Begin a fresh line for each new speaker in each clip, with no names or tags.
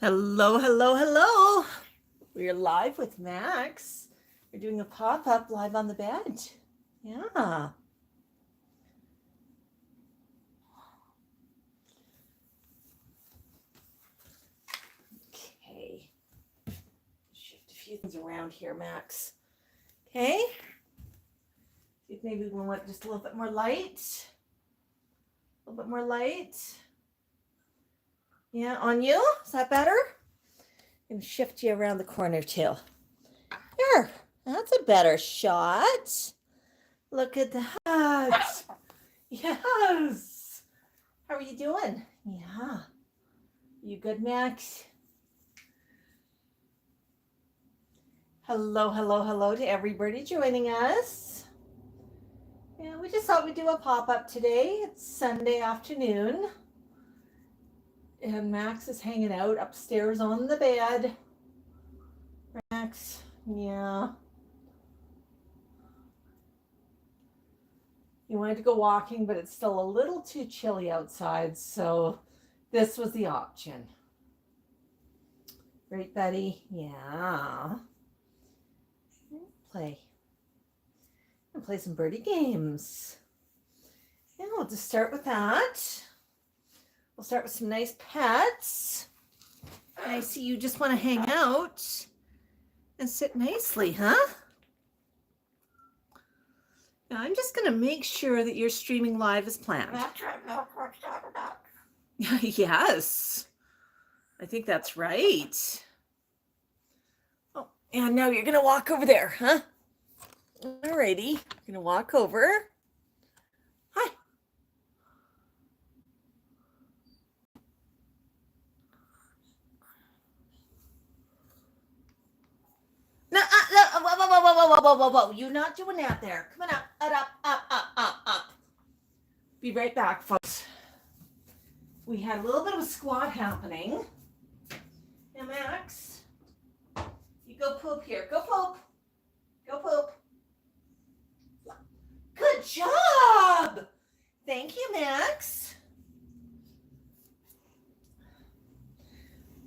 Hello, hello, hello. We're live with Max. We're doing a pop-up live on the bed. Yeah. Okay. Shift a few things around here, Max. Okay. See if maybe we want just a little bit more light. A little bit more light. Yeah, on you? Is that better? I'm going to shift you around the corner too. There. That's a better shot. Look at that. Yes. How are you doing? Yeah. You good, Max? Hello, hello, hello to everybody joining us. Yeah, we just thought we'd do a pop-up today. It's Sunday afternoon. And Max is hanging out upstairs on the bed. Max, yeah. He wanted to go walking, but it's still a little too chilly outside, so this was the option. Right, buddy? Yeah. Play. And play some birdie games. And we'll just start with that. We'll start with some nice pets. And I see you just want to hang out and sit nicely, huh? Now I'm just going to make sure that you're streaming live as planned. Yes, I think that's right. Oh, and now you're going to walk over there, huh? Alrighty, you're going to walk over. Hi. No, whoa. You're not doing that there. Come on up. Be right back, folks. We had a little bit of a squat happening. Now, Max, you go poop here. Go poop. Go poop. Good job. Thank you, Max.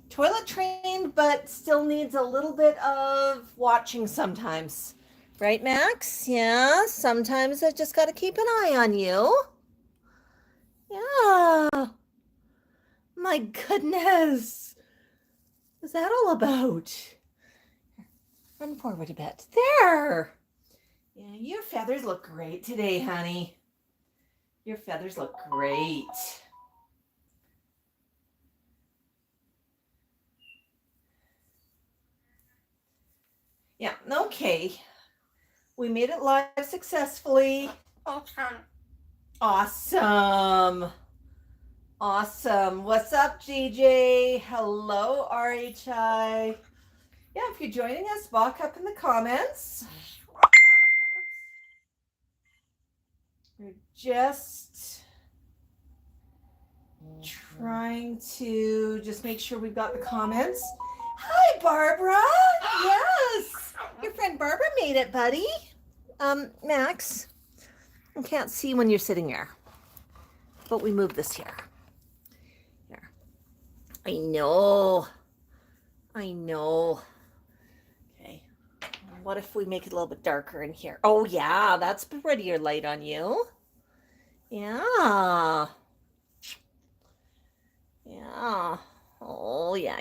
Toilet trained, but still needs a little bit of watching sometimes. Right, Max? Yeah, sometimes I just got to keep an eye on you. Yeah. My goodness. What's that all about? Run forward a bit. There. Yeah, your feathers look great today, honey. Your feathers look great. Yeah, okay. We made it live successfully. Awesome. Awesome. What's up, JJ? Hello, RHI. Yeah, if you're joining us, walk up in the comments. We're just trying to just make sure we've got the comments. Hi, Barbara. Yes. Your friend Barbara made it, buddy. Max, I can't see when you're sitting there, but we move this here. Here. I know. Okay. What if we make it a little bit darker in here? Oh, yeah, that's prettier light on you. Yeah. Yeah. Oh, yeah.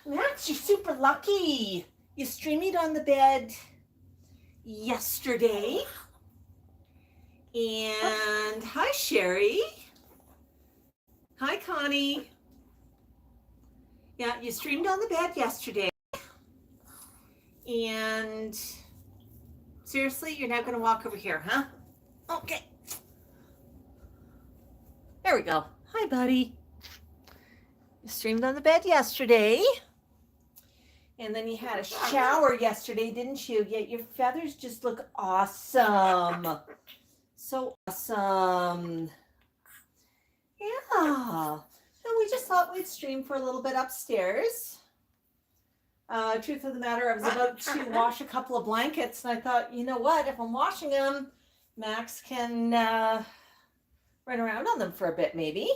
Max, you're super lucky. You streamed on the bed yesterday. And hi, Sherry. Hi, Connie. Yeah, you streamed on the bed yesterday. And seriously, you're now going to walk over here, huh? Okay. There we go. Hi, buddy. You streamed on the bed yesterday. And then you had a shower yesterday, didn't you? Yeah, your feathers just look awesome. So awesome. Yeah. And we just thought we'd stream for a little bit upstairs. Truth of the matter, I was about to wash a couple of blankets, and I thought, you know what? If I'm washing them, Max can run around on them for a bit, maybe.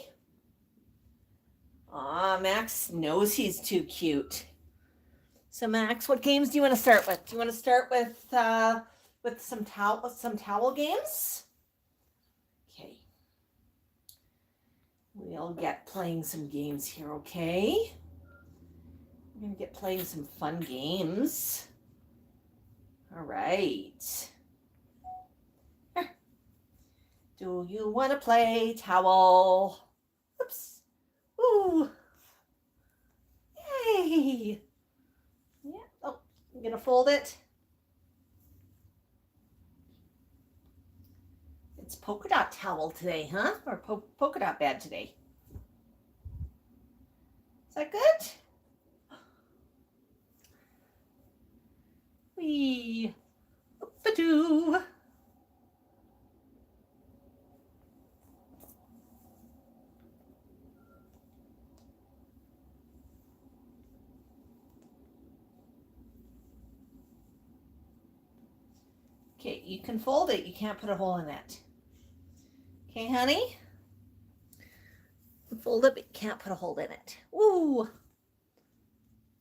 Aw, Max knows he's too cute. So Max, what games do you want to start with? Do you want to start with some towel games? Okay. We'll get playing some games here, okay? We're going to get playing some fun games. All right. Do you want to play towel? Oops. Ooh. Yay. Yeah. Oh, I'm going to fold it. It's polka dot towel today, huh? Or polka dot bed today. Is that good? Wee. Oop-a-doo. Okay, you can fold it. You can't put a hole in it. Okay, honey? Fold it, but you can't put a hole in it. Ooh.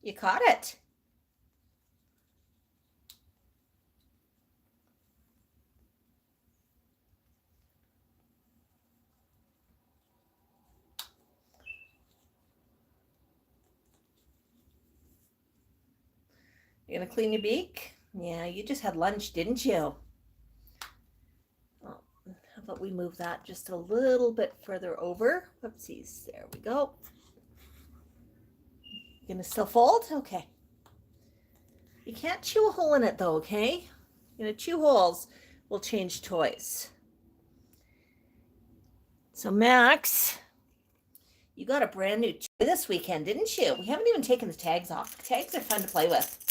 You caught it. You're gonna clean your beak? Yeah, you just had lunch, didn't you? Oh, how about we move that just a little bit further over? Whoopsies, there we go. You gonna still fold? Okay. You can't chew a hole in it though, okay? You're gonna chew holes, we'll change toys. So Max, you got a brand new toy this weekend, didn't you? We haven't even taken the tags off. Tags are fun to play with.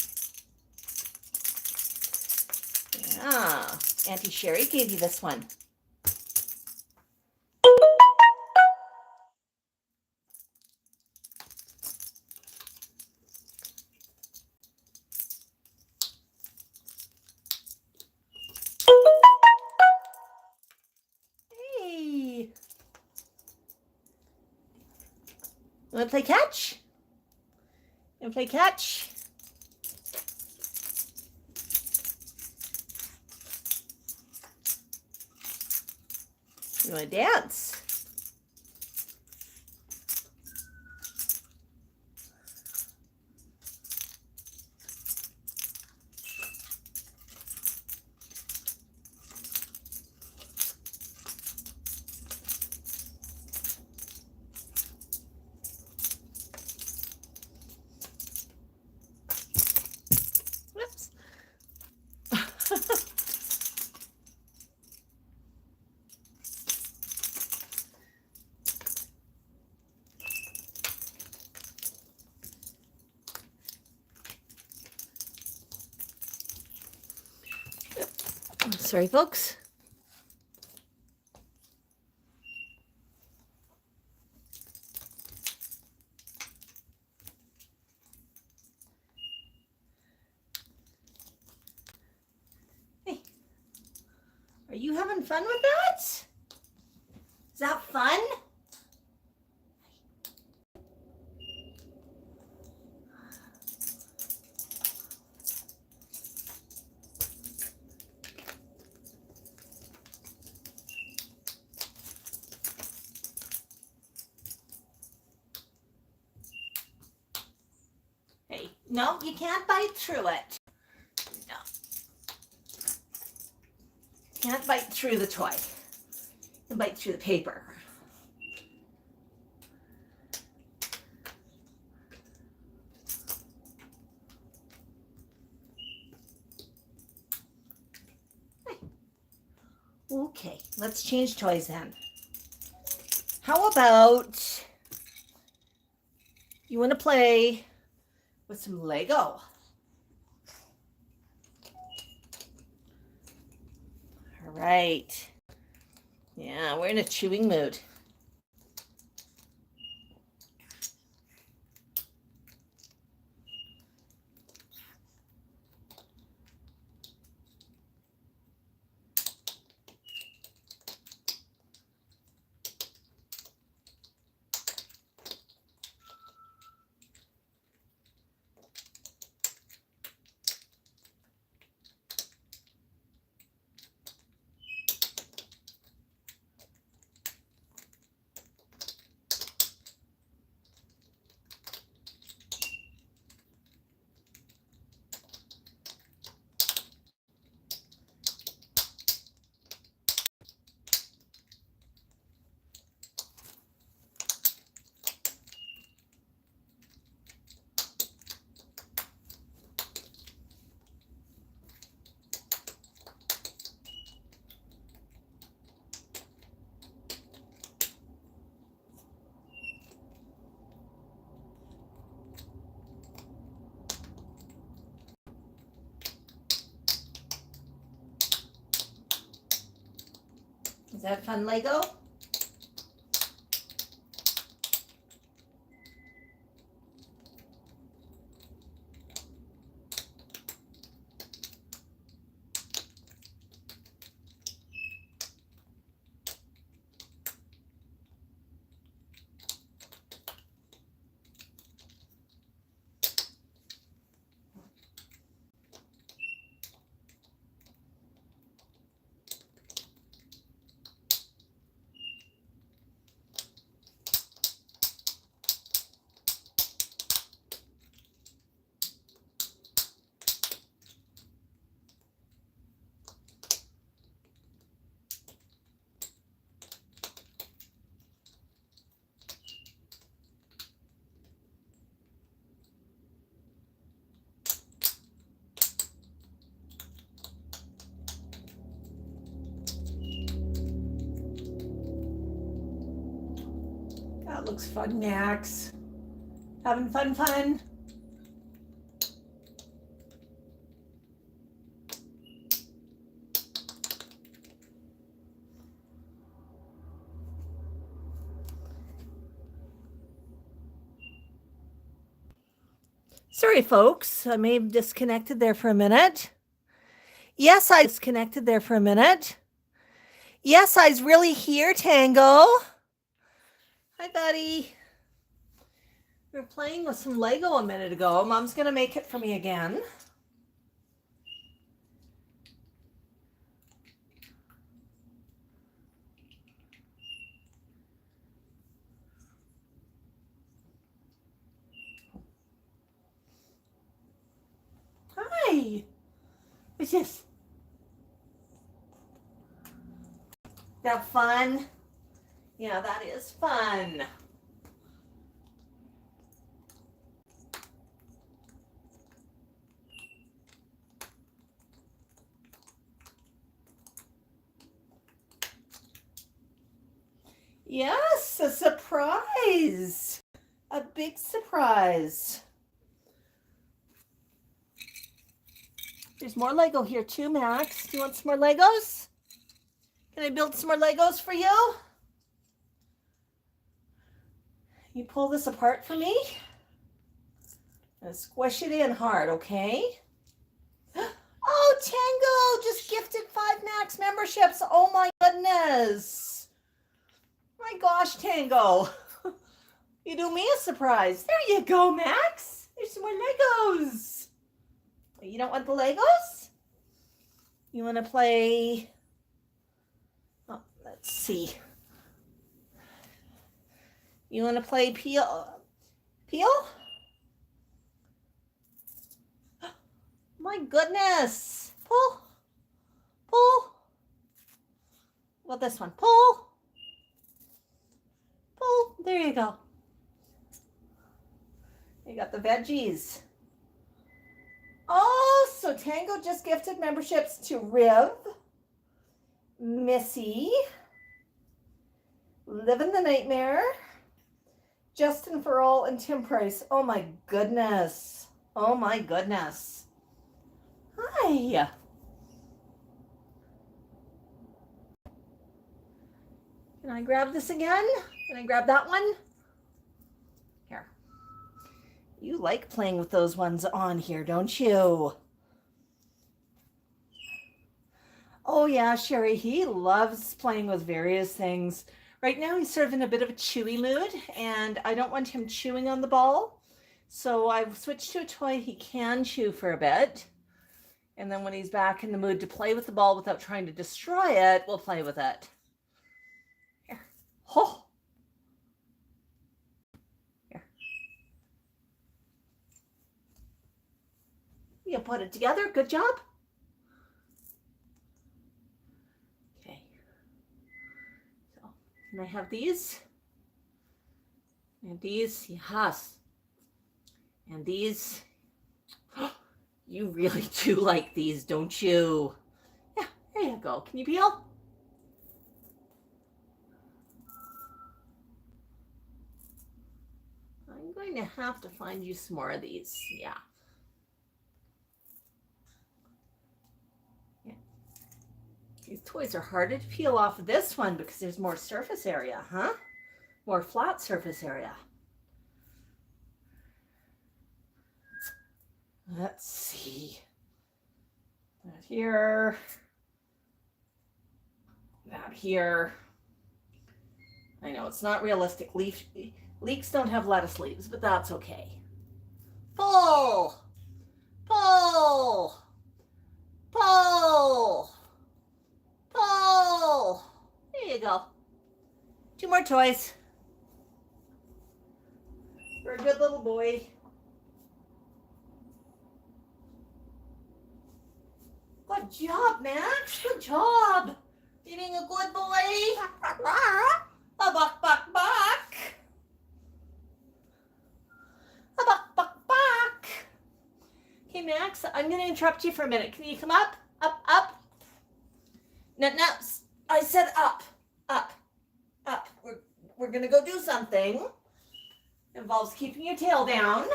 Yeah, Auntie Sherry gave you this one. Hey. You want to play catch? You want to play catch? You want to dance? Whoops. Sorry, folks. Hey, are you having fun with that? Is that fun? Hey, no, you can't bite through it. No. Can't bite through the toy. You can bite through the paper. Okay, let's change toys then. How about you want to play with some Lego? All right. Yeah, we're in a chewing mood. Is that fun, Lego? That looks fun, Max. Having fun? Sorry, folks. I may have disconnected there for a minute. Yes, I disconnected there for a minute. Yes, I's really here, Tango. Hi, buddy. We were playing with some Lego a minute ago. Mom's going to make it for me again. Hi. What's this? That fun? Yeah, that is fun. Yes, a surprise. A big surprise. There's more Lego here too, Max. Do you want some more Legos? Can I build some more Legos for you? You pull this apart for me and squish it in hard, okay? Oh, Tango just gifted 5 Max memberships. Oh my goodness. My gosh, Tango. You do me a surprise. There you go, Max. There's some more Legos. You don't want the Legos? You want to play? Oh, let's see. You want to play peel? Peel? My goodness. Pull. Pull. Well, this one. Pull. Pull. There you go. You got the veggies. Oh, so Tango just gifted memberships to Riv, Missy, Living the Nightmare, Justin Farrell, and Tim Price. Oh my goodness. Oh my goodness. Hi. Can I grab this again? Can I grab that one? Here. You like playing with those ones on here, don't you? Oh yeah, Sherry, he loves playing with various things. Right now he's sort of in a bit of a chewy mood, and I don't want him chewing on the ball. So I've switched to a toy he can chew for a bit. And then when he's back in the mood to play with the ball without trying to destroy it, we'll play with it. Here. Oh. Here. You put it together. Good job. Okay. So, can I have these? And these, yes. And these. You really do like these, don't you? Yeah, there you go. Can you peel? I'm going to have to find you some more of these. Yeah. Yeah. These toys are harder to peel off of this one because there's more surface area, huh? More flat surface area. Let's see. That here. That here. I know it's not realistic. Leeks don't have lettuce leaves, but that's okay. Pull! Pull! Pull! Pull! There you go. 2 more toys. You're a good little boy. Good job, Max. Good job. You're being a good boy. A buck, buck, buck. A buck, buck, buck. Okay, Max, I'm going to interrupt you for a minute. Can you come up? Up, up. No, no. I said up, up, up. We're going to go do something. Involves keeping your tail down.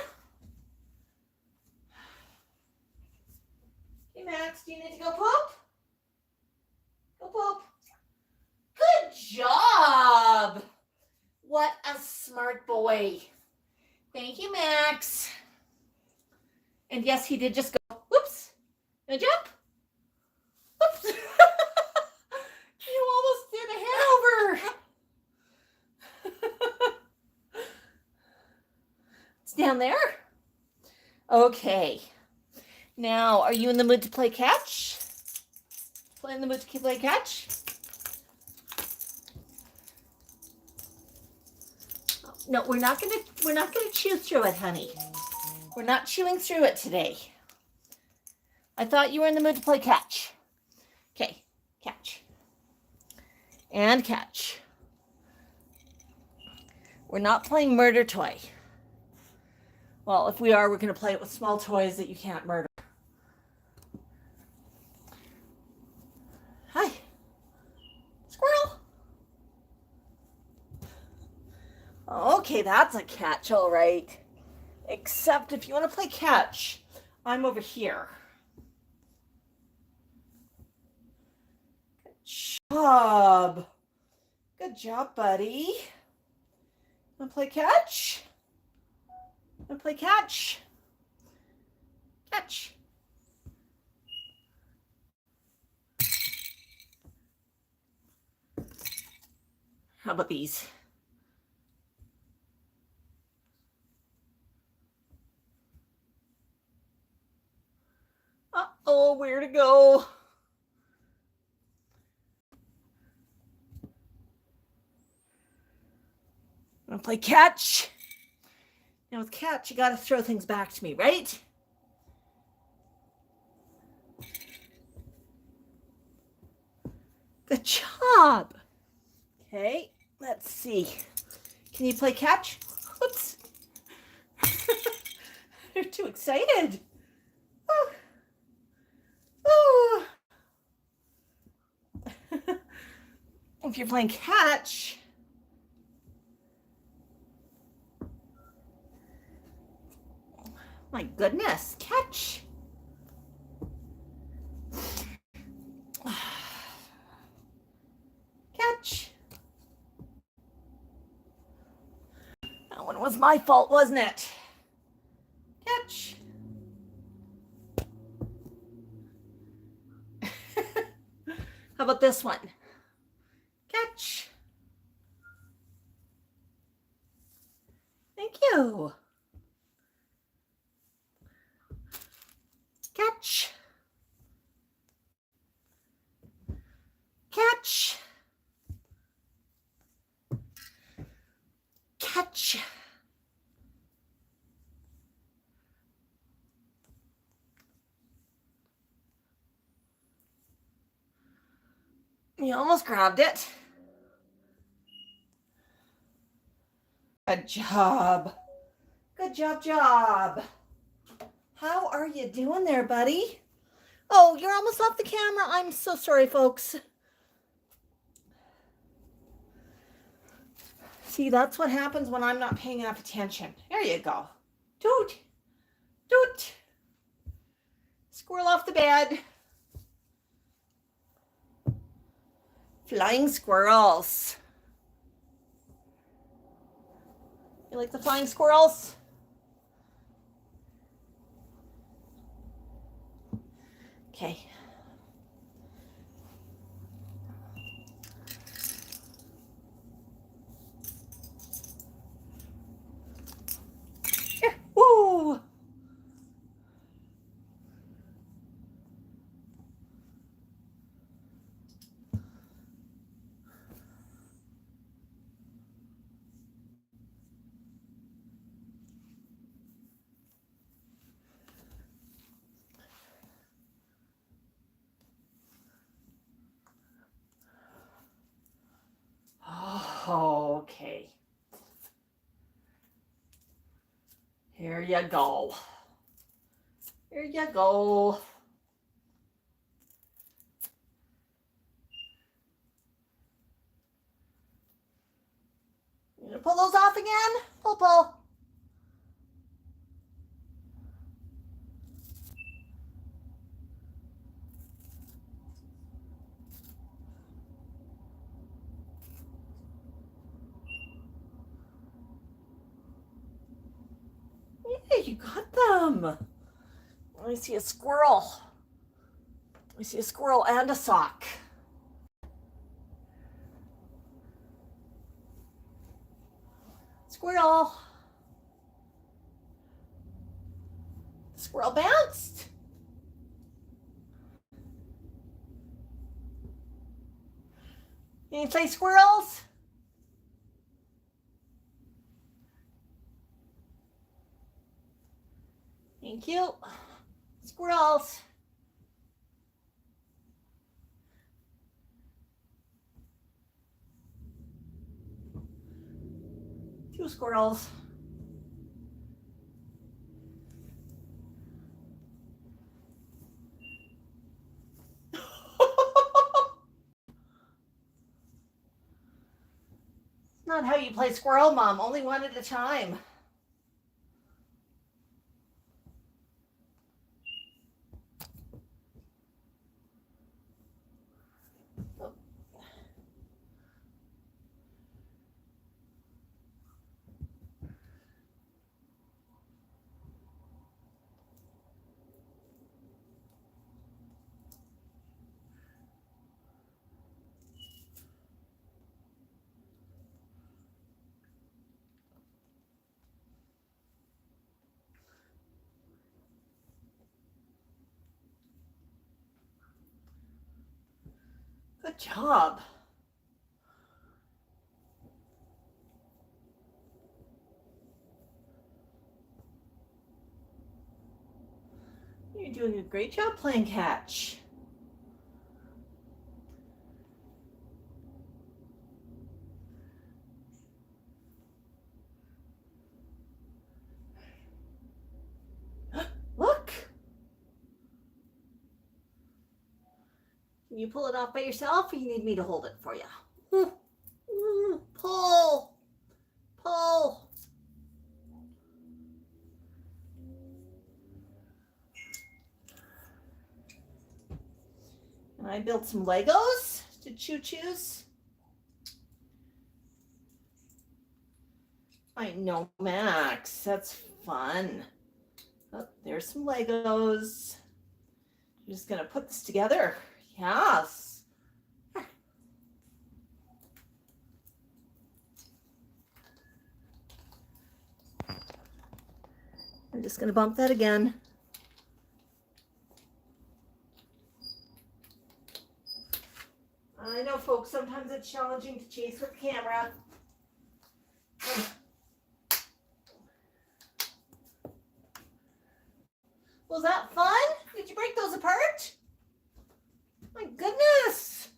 Hey, Max, do you need to go poop? Go poop. Good job. What a smart boy. Thank you, Max. And yes, he did just go, whoops, and jump. Whoops. You almost did a head over. It's down there. Okay. Now, are you in the mood to play catch? In the mood to play catch? No, we're not gonna chew through it, honey. We're not chewing through it today. I thought you were in the mood to play catch. Okay, catch. And catch. We're not playing murder toy. Well, if we are, we're gonna play it with small toys that you can't murder. Hi. Squirrel. Okay, that's a catch, all right. Except if you want to play catch, I'm over here. Good job. Good job, buddy. Want to play catch? Want to play catch? Catch. How about these? Uh-oh, where to go? I'm gonna play catch. Now with catch, you gotta throw things back to me, right? Good job. Okay, let's see. Can you play catch? Oops. You're too excited. Oh. Oh. If you're playing catch, my goodness, catch. Catch. That one was my fault, wasn't it? Catch. How about this one? Catch. Thank you. Catch. Catch. Catch. You almost grabbed it. Good job. Good job. How are you doing there, buddy? Oh, you're almost off the camera. I'm so sorry, folks. See, that's what happens when I'm not paying enough attention. There you go. Doot. Doot. Squirrel off the bed. Flying squirrels. You like the flying squirrels? Okay. Here. Woo! Oh, okay. Here you go. Here you go. You gonna pull those off again? Pull, pull. Yeah, you got them. I see a squirrel. I see a squirrel and a sock. Squirrel. Squirrel bounced. You play squirrels? Thank you. Squirrels. Two squirrels. Not how you play squirrel, Mom. Only one at a time. Good job. You're doing a great job playing catch. Look. Can you pull it off by yourself or you need me to hold it for you? Pull. Pull. And I built some Legos to choo-choos. I know, Max. That's fun. Oh, there's some Legos. I'm just gonna put this together. Yes. I'm just gonna bump that again. I know, folks, sometimes it's challenging to chase with the camera. Was that fun? Did you break those apart? My goodness.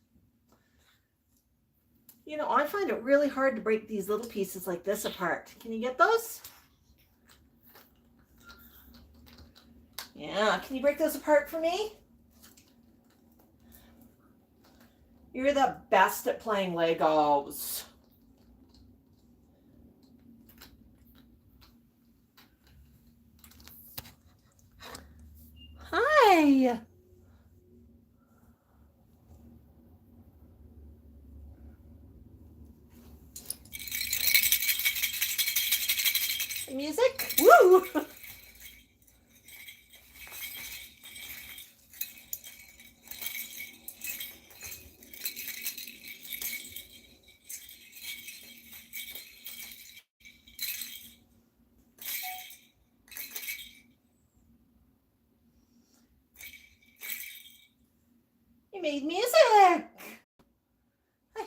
You know, I find it really hard to break these little pieces like this apart. Can you get those? Yeah, can you break those apart for me? You're the best at playing Legos. Hi. Woo! You made music. Hi.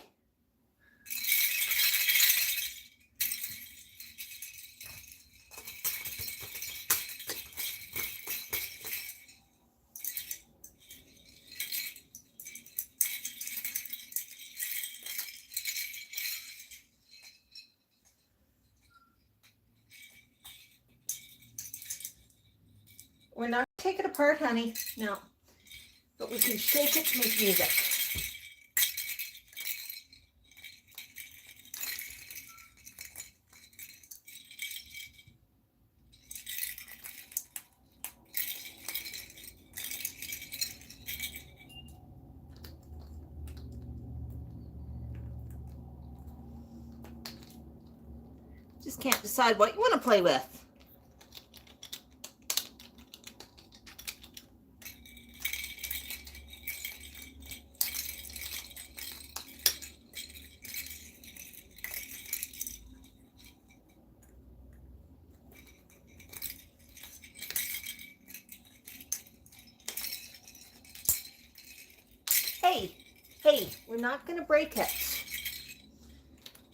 We're not going to take it apart, honey. No. But we can shake it to make music. Just can't decide what you want to play with. Hey, we're not going to break it.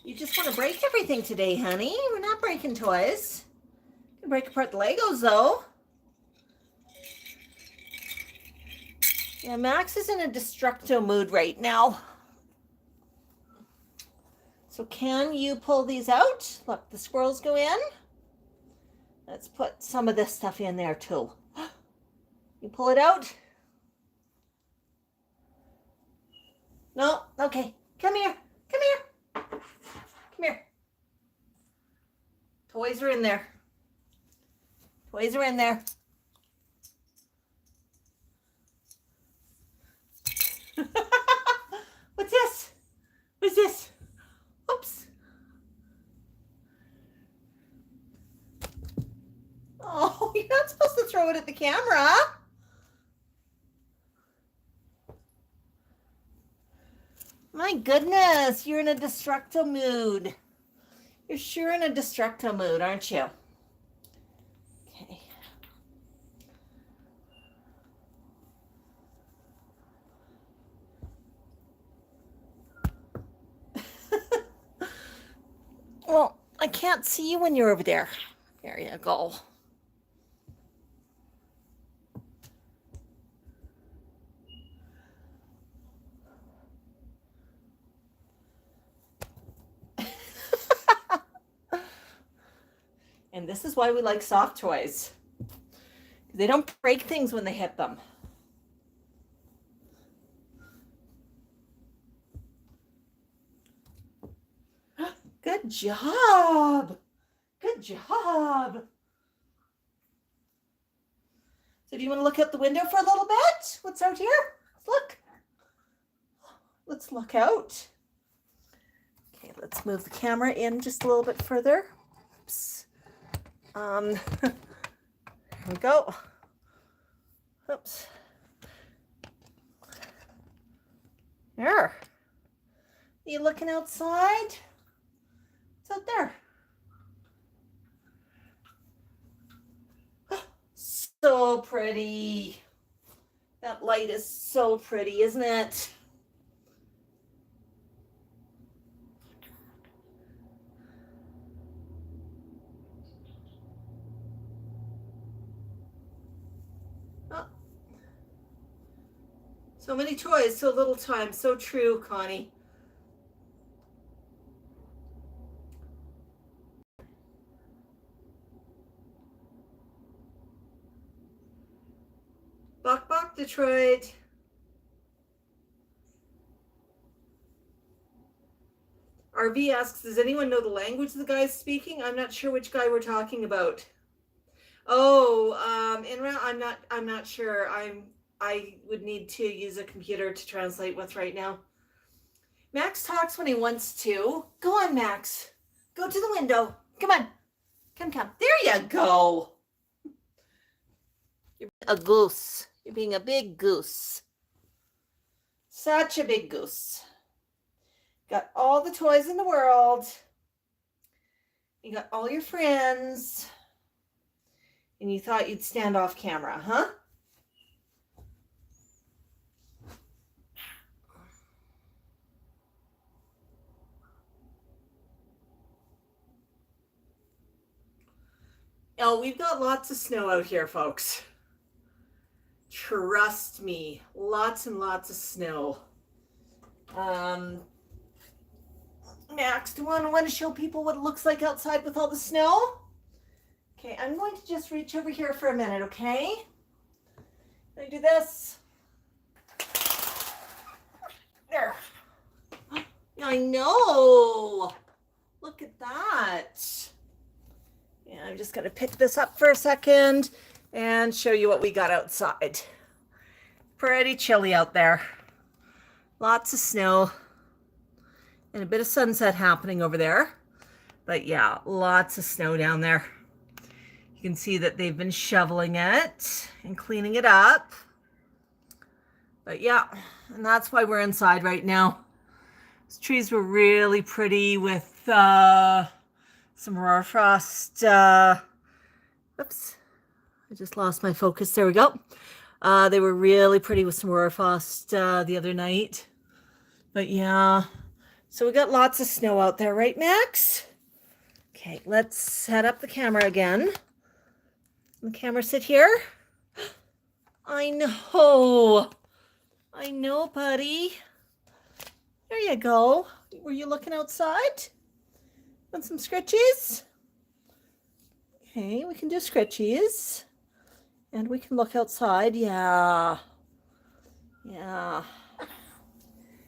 You just want to break everything today, honey. We're not breaking toys. You can break apart the Legos, though. Yeah, Max is in a destructo mood right now. So can you pull these out? Look, the squirrels go in. Let's put some of this stuff in there, too. You pull it out? No? Okay. Come here. Come here. Come here. Toys are in there. Toys are in there. What's this? What's this? Oops. Oh, you're not supposed to throw it at the camera. My goodness, you're in a destructo mood. You're sure in a destructo mood, aren't you? Okay. Well, I can't see you when you're over there. There you go. And this is why we like soft toys. They don't break things when they hit them. Good job. Good job. So do you want to look out the window for a little bit? What's out here? Let's look. Let's look out. Okay, let's move the camera in just a little bit further. Oops. Here we go. Oops. There. Are you looking outside? What's out there? So pretty. That light is so pretty, isn't it? Oh. So many toys, so little time. So true, Connie. Bok Bok, Detroit. RV asks, does anyone know the language the guy's speaking? I'm not sure which guy we're talking about. Oh, Inra, I'm not sure. I would need to use a computer to translate with right now. Max talks when he wants to. Go on, Max. Go to the window. Come on. Come, come. There you go. You're a goose. You're being a big goose. Such a big goose. Got all the toys in the world. You got all your friends. And you thought you'd stand off camera, huh? Oh, we've got lots of snow out here, folks. Trust me, lots and lots of snow. Max, do you want to show people what it looks like outside with all the snow? Okay, I'm going to just reach over here for a minute, okay? Can I do this? There. I know. Look at that. Yeah, I'm just going to pick this up for a second and show you what we got outside. Pretty chilly out there. Lots of snow and a bit of sunset happening over there. But yeah, lots of snow down there. You can see that they've been shoveling it and cleaning it up. But yeah, and that's why we're inside right now. These trees were really pretty with some hoarfrost. Oops, I just lost my focus. There we go. They were really pretty with some hoarfrost the other night. But yeah, so we got lots of snow out there, right, Max? Okay, let's set up the camera again. The camera sit here. I know, buddy. There you go. Were you looking outside? Want some scritchies? Okay, we can do scritchies. And we can look outside. Yeah. Yeah.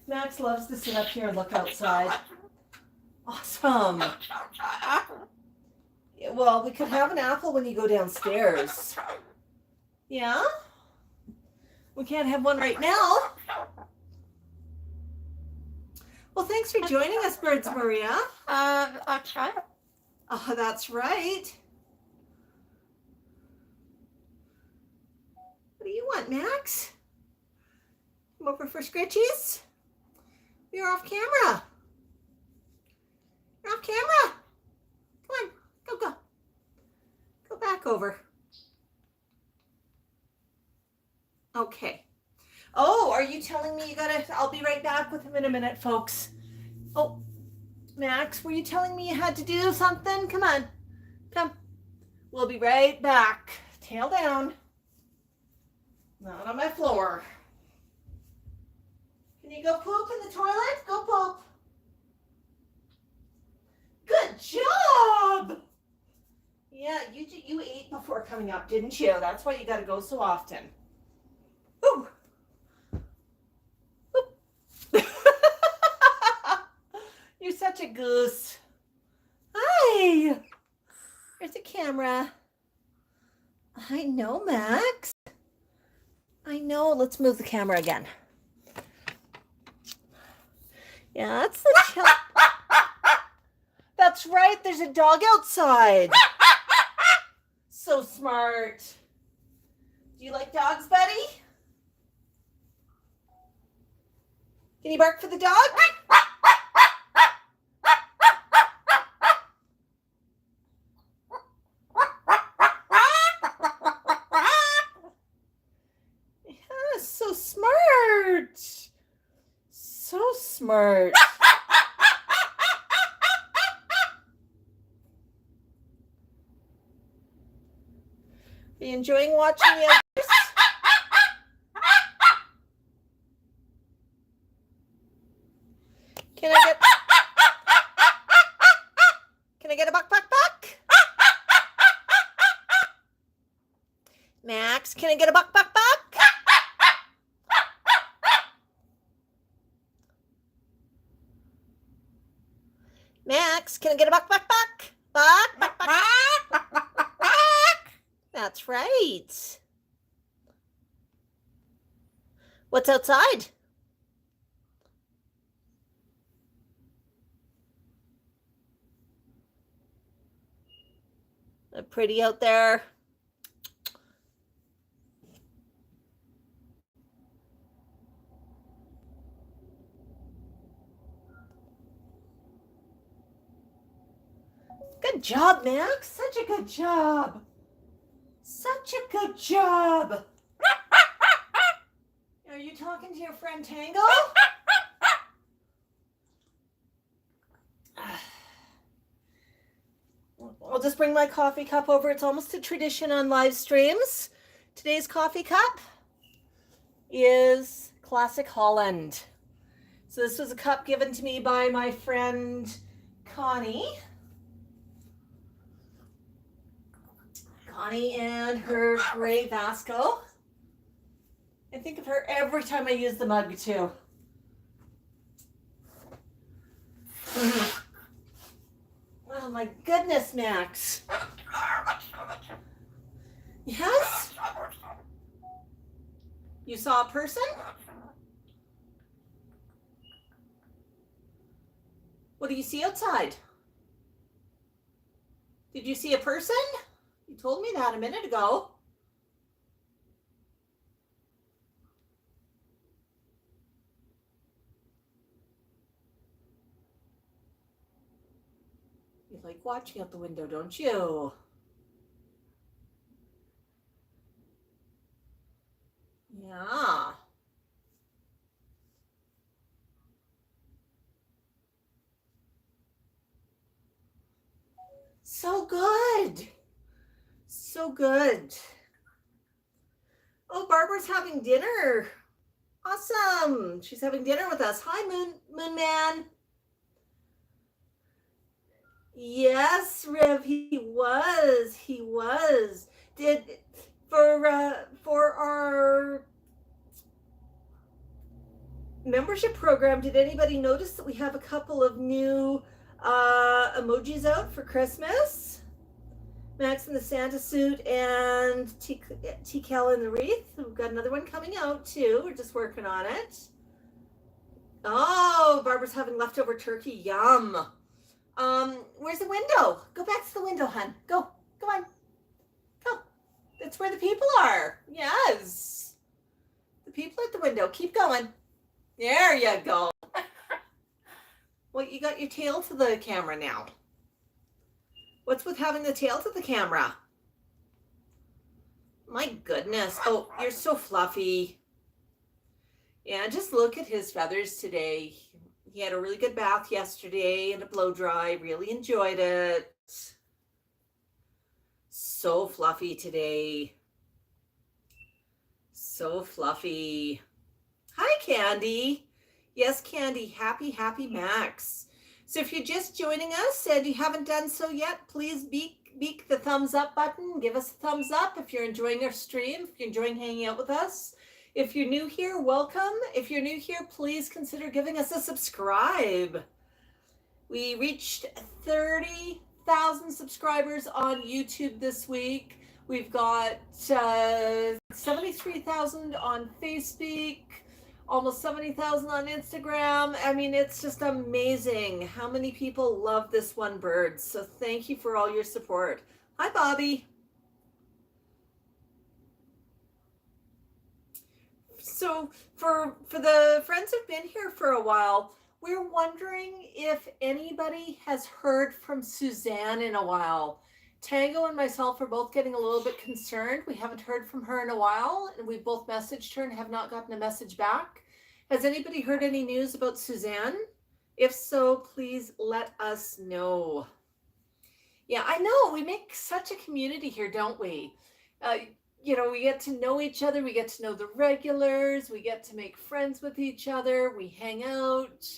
Max loves to sit up here and look outside. Awesome. Yeah, well, we could have an apple when you go downstairs. Yeah? We can't have one right now. Well, thanks for joining us, Birds Maria.
Okay.
Oh, that's right. What do you want, Max? Come over for scritchies? You're off camera. You're off camera. Come on, go. Go back over. Okay. Oh, are you telling me you gotta, I'll be right back with him in a minute, folks. Oh, Max, were you telling me you had to do something? Come on, come. We'll be right back. Tail down. Not on my floor. Can you go poop in the toilet? Go poop. Good job. Yeah, you ate before coming up, didn't you? That's why you got to go so often. Ooh. You're such a goose. Hi. There's a camera. I know, Max. I know. Let's move the camera again. Yeah, that's the chill. That's right. There's a dog outside. So smart. Do you like dogs, buddy? Can you bark for the dog? Yeah, so smart. So smart. Are you enjoying watching the others? Can I get a buck? Max, can I get a buck? Max, can I get a buck? Buck. That's right. What's outside? pretty out there? Good job, Max. Such a good job. Such a good job. Are you talking to your friend Tango? I'll just bring my coffee cup over. It's almost a tradition on live streams. Today's coffee cup is Classic Holland. So this was a cup given to me by my friend Connie. Connie and her gray Vasco. I think of her every time I use the mug too. Oh my goodness, Max. Yes? You saw a person? What do you see outside? Did you see a person? You told me that a minute ago. You like watching out the window, don't you? Yeah. So good. So good. Oh, Barbara's having dinner. Awesome. She's having dinner with us. Hi, Moon Man. Yes, Riv, he was. He was. Did for our membership program, did anybody notice that we have a couple of new emojis out for Christmas? Max in the Santa suit and T-Cal in the wreath. We've got another one coming out too. We're just working on it. Oh, Barbara's having leftover turkey. Yum. Where's the window? Go back to the window, hon. Go. Go on. Go. That's where the people are. Yes. The people at the window. Keep going. There you go. Well, you got your tail to the camera now. What's with having the tail to the camera? My goodness. Oh, you're so fluffy. Yeah, just look at his feathers today. He had a really good bath yesterday and a blow dry. Really enjoyed it. So fluffy today. So fluffy. Hi, Candy. Yes, Candy. Happy Max. So if you're just joining us and you haven't done so yet, please beak the thumbs up button. Give us a thumbs up if you're enjoying our stream, if you're enjoying hanging out with us. If you're new here, welcome. If you're new here, please consider giving us a subscribe. We reached 30,000 subscribers on YouTube this week. We've got 73,000 on Facebeak. Almost 70,000 on Instagram. I mean, it's just amazing how many people love this one bird. So thank you for all your support. Hi, Bobby. So for the friends who've been here for a while, we're wondering if anybody has heard from Suzanne in a while. Tango and myself are both getting a little bit concerned. We haven't heard from her in a while, and we both messaged her and have not gotten a message back. Has anybody heard any news about Suzanne? If so, please let us know. Yeah, I know. We make such a community here, don't we? You know, we get to know each other. We get to know the regulars. We get to make friends with each other. We hang out.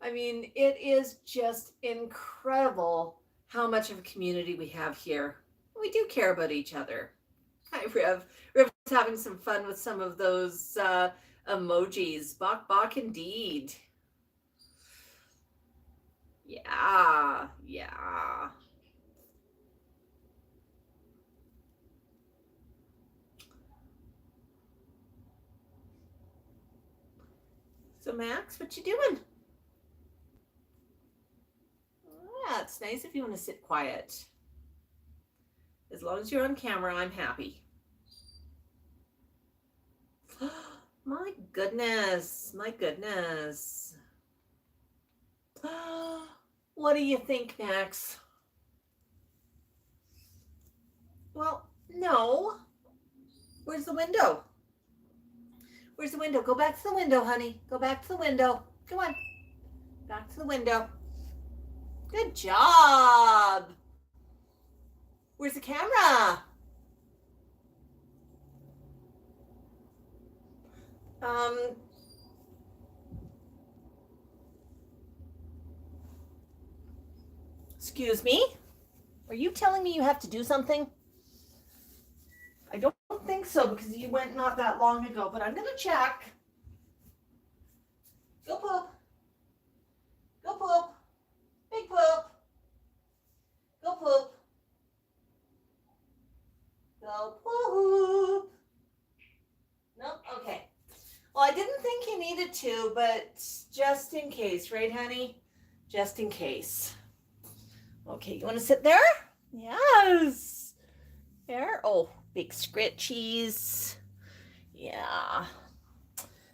I mean, it is just incredible how much of a community we have here. We do care about each other. Hi, Riv. Riv's having some fun with some of those emojis. Bok indeed. Yeah. So Max, what you doing? Yeah, it's nice if you want to sit quiet. As long as you're on camera, I'm happy. My goodness, my goodness. What do you think, Max? Well, no. Where's the window? Where's the window? Go back to the window, honey. Go back to the window. Come on. Back to the window. Good job. Where's the camera? Excuse me? Are you telling me you have to do something? I don't think so because you went not that long ago, but I'm going to check. Go poop. Go poop. Big poop. Go poop. Go poop. Nope, okay. Well, I didn't think you needed to, but just in case, right, honey? Just in case. Okay, you want to sit there? Yes. There. Oh, big scritchies. Yeah.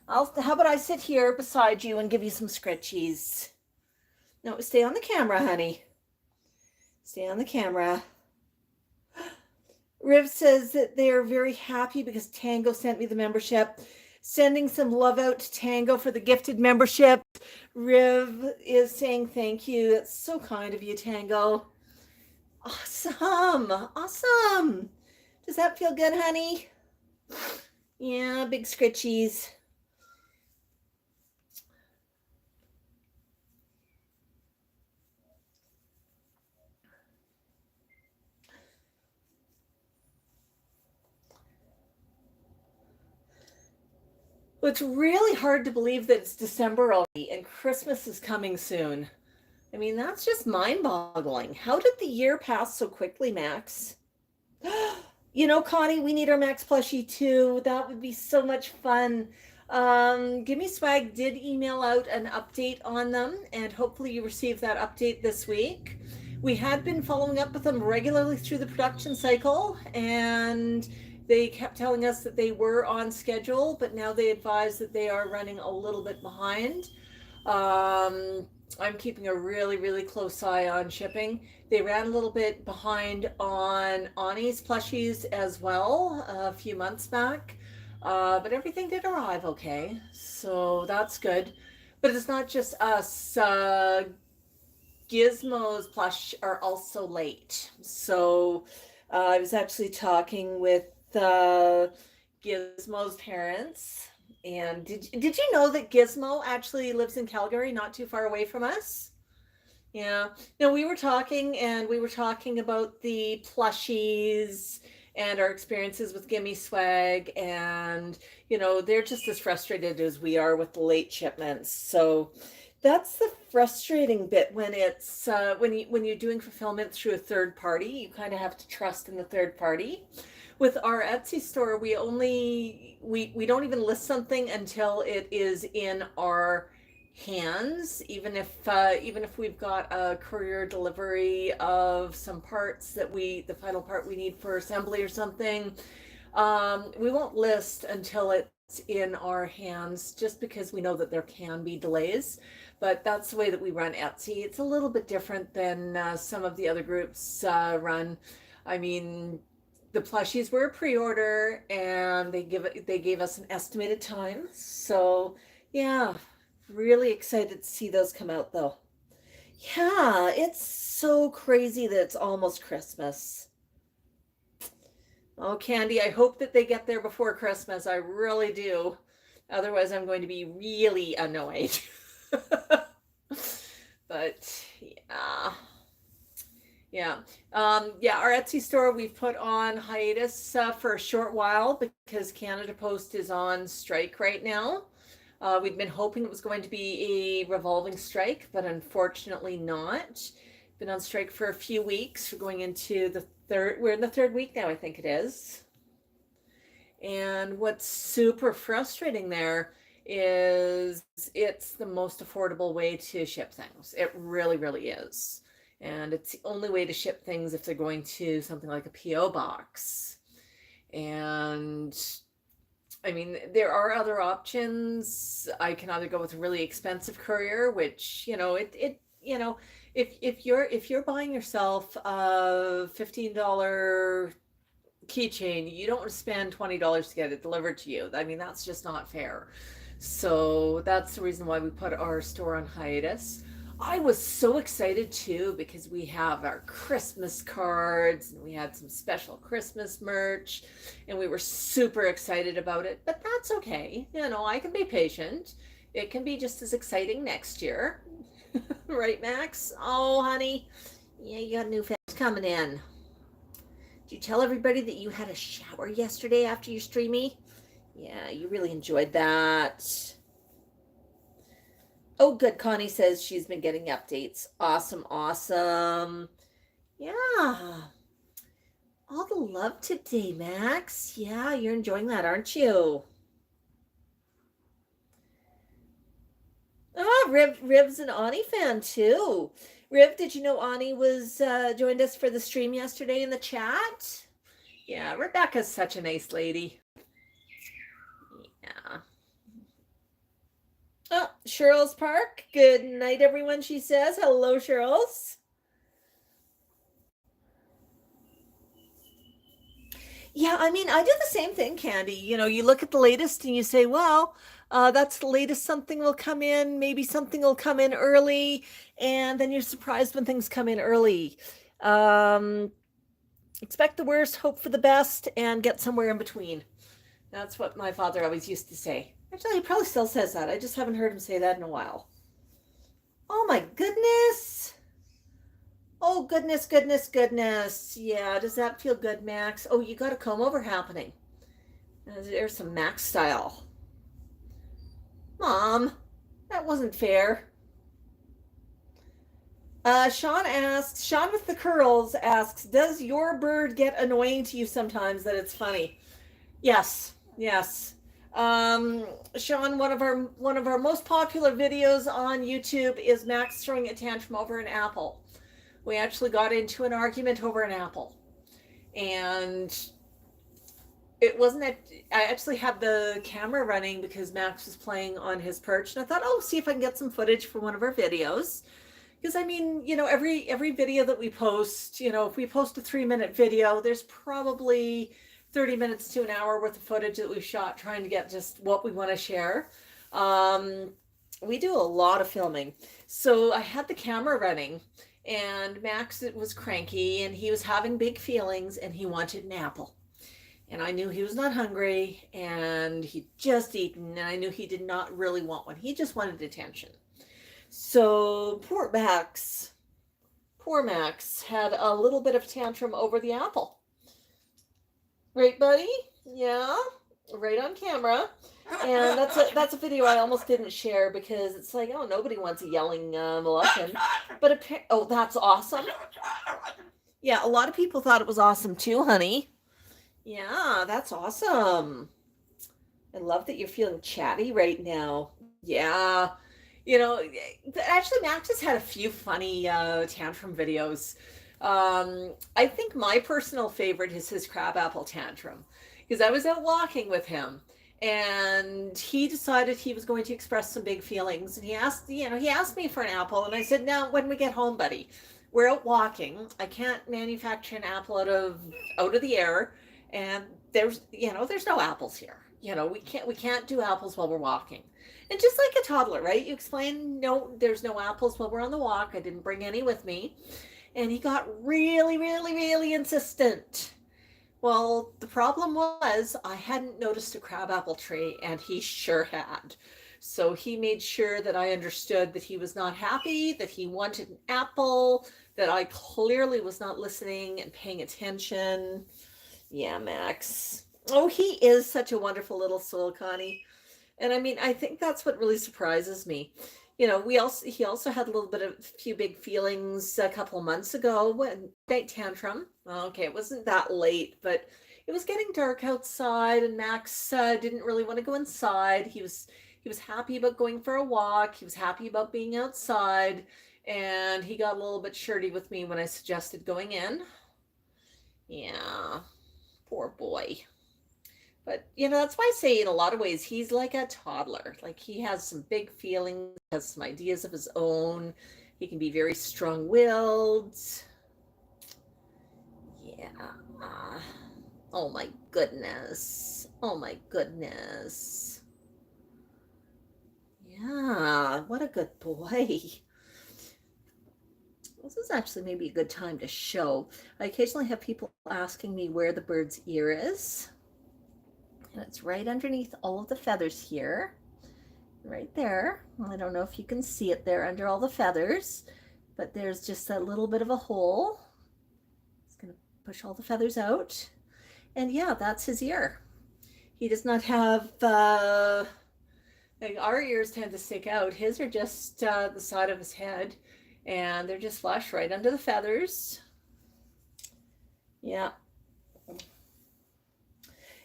How about I sit here beside you and give you some scritchies? No, stay on the camera, honey. Stay on the camera. Riv says that they are very happy because Tango sent me the membership. Sending some love out to Tango for the gifted membership. Riv is saying thank you. That's so kind of you, Tango. Awesome. Awesome. Does that feel good, honey? Yeah, big scritchies. Well, it's really hard to believe that it's December already and Christmas is coming soon. I mean, that's just mind-boggling. How did the year pass so quickly, Max? You know, Connie, we need our Max plushie too. That would be so much fun. Gimme Swag did email out an update on them, and hopefully you received that update this week. We had been following up with them regularly through the production cycle, and they kept telling us that they were on schedule, but now they advise that they are running a little bit behind. I'm keeping a really, really close eye on shipping. They ran a little bit behind on Ani's plushies as well a few months back, but everything did arrive okay, so that's good. But it's not just us. Gizmo's plush are also late. So I was actually talking with Gizmo's parents. And did you know that Gizmo actually lives in Calgary, not too far away from us? Yeah. No, we were talking about the plushies and our experiences with Gimme Swag, and they're just as frustrated as we are with the late shipments. So that's the frustrating bit when it's when you're doing fulfillment through a third party. You kind of have to trust in the third party. With our Etsy store, we don't even list something until it is in our hands, even if we've got a courier delivery of some parts the final part we need for assembly or something. We won't list until it's in our hands, just because we know that there can be delays. But that's the way that we run Etsy. It's a little bit different than some of the other groups run. I mean, the plushies were a pre-order, and they gave us an estimated time. So yeah, really excited to see those come out though. Yeah, it's so crazy that it's almost Christmas. Oh, Candy, I hope that they get there before Christmas. I really do. Otherwise, I'm going to be really annoyed. But yeah. Our Etsy store we've put on hiatus for a short while because Canada Post is on strike right now. We'd been hoping it was going to be a revolving strike, but unfortunately not. Been on strike for a few weeks. We're going into we're in the third week now, I think it is. And what's super frustrating there is it's the most affordable way to ship things. It really, really is.
And it's the only way to ship things if they're going to something like a PO box. And I mean, there are other options. I can either go with a really expensive courier, which, if you're buying yourself a $15 keychain, you don't spend $20 to get it delivered to you. I mean, that's just not fair. So that's the reason why we put our store on hiatus. I was so excited too because we have our Christmas cards and we had some special Christmas merch and we were super excited about it. But that's okay. I can be patient. It can be just as exciting next year. Right, Max? Oh, honey. Yeah, you got new fans coming in. Did you tell everybody that you had a shower yesterday after your streamy? Yeah, you really enjoyed that. Oh, good. Connie says she's been getting updates. Awesome, awesome. Yeah. All the love today, Max. Yeah, you're enjoying that, aren't you? Ah, Riv's an Ani fan too. Riv, did you know Ani was joined us for the stream yesterday in the chat? Yeah, Rebecca's such a nice lady. Yeah. Oh, Cheryl's Park. Good night, everyone, she says. Hello, Cheryl's. Yeah, I mean, I do the same thing, Candy. You look at the latest and you say, well, that's the latest. Something will come in. Maybe something will come in early. And then you're surprised when things come in early. Expect the worst, hope for the best, and get somewhere in between. That's what my father always used to say. Actually, he probably still says that. I just haven't heard him say that in a while. Oh my goodness. Oh, goodness, goodness, goodness. Yeah, does that feel good, Max? Oh, you got a comb over happening. There's some Max style. Mom, that wasn't fair. Sean with the curls asks, does your bird get annoying to you sometimes that it's funny? Yes, yes. Sean, one of our most popular videos on YouTube is Max throwing a tantrum over an apple. We actually got into an argument over an apple. And it wasn't that I actually had the camera running because Max was playing on his perch, and I thought, oh, see if I can get some footage for one of our videos. Because I mean, every video that we post, if we post a 3-minute video, there's probably 30 minutes to an hour worth of footage that we've shot trying to get just what we want to share. We do a lot of filming. So I had the camera running and Max was cranky and he was having big feelings and he wanted an apple. And I knew he was not hungry and he'd just eaten and I knew he did not really want one. He just wanted attention. So poor Max had a little bit of tantrum over the apple. Right, buddy? Yeah, right on camera. And that's a video I almost didn't share because it's like, oh, nobody wants a yelling Moluccan. But oh, that's awesome. Yeah, a lot of people thought it was awesome too, honey. Yeah, that's awesome. I love that you're feeling chatty right now. Yeah. Actually, Max has had a few funny tantrum videos. I think my personal favorite is his crabapple tantrum because I was out walking with him and he decided he was going to express some big feelings and he asked me for an apple and I said, now when we get home, buddy, we're out walking. I can't manufacture an apple out of the air and there's no apples here. We can't do apples while we're walking. And just like a toddler, right? You explain, no, there's no apples while we're on the walk. I didn't bring any with me. And he got really, really, really insistent. Well, the problem was I hadn't noticed a crabapple tree, and he sure had. So he made sure that I understood that he was not happy, that he wanted an apple, that I clearly was not listening and paying attention. Yeah, Max. Oh, he is such a wonderful little soul, Connie. And I mean, I think that's what really surprises me. He also had a little bit of a few big feelings a couple of months ago when night tantrum. Okay, it wasn't that late, but it was getting dark outside, and Max didn't really want to go inside. He was happy about going for a walk. He was happy about being outside, And he got a little bit shirty with me when I suggested going in. Yeah, poor boy. But, that's why I say in a lot of ways, he's like a toddler. Like he has some big feelings, has some ideas of his own. He can be very strong-willed. Yeah. Oh my goodness. Oh my goodness. Yeah, what a good boy. This is actually maybe a good time to show. I occasionally have people asking me where the bird's ear is. And it's right underneath all of the feathers here. Right there. Well, I don't know if you can see it there under all the feathers, but there's just a little bit of a hole. It's going to push all the feathers out. And yeah, that's his ear. He does not have, like our ears tend to stick out. His are just the side of his head, and they're just flush right under the feathers. Yeah.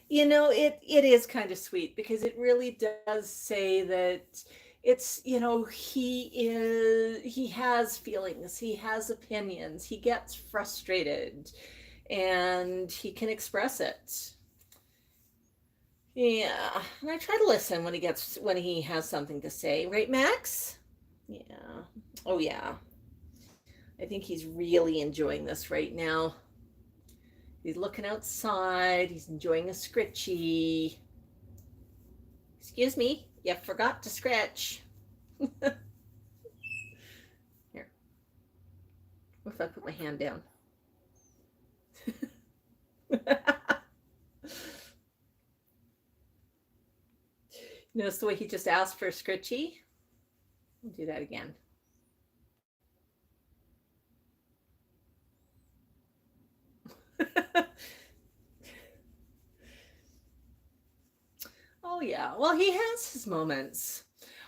It is kind of sweet because it really does say that it's, he has feelings, he has opinions, he gets frustrated, and he can express it. Yeah, and I try to listen when he has something to say, right, Max? Yeah. Oh yeah. I think he's really enjoying this right now. He's looking outside. He's enjoying a scritchy. Excuse me, you forgot to scratch. Here. What if I put my hand down? Notice the way he just asked for a scritchy? I'll do that again. Oh yeah, well, he has his moments.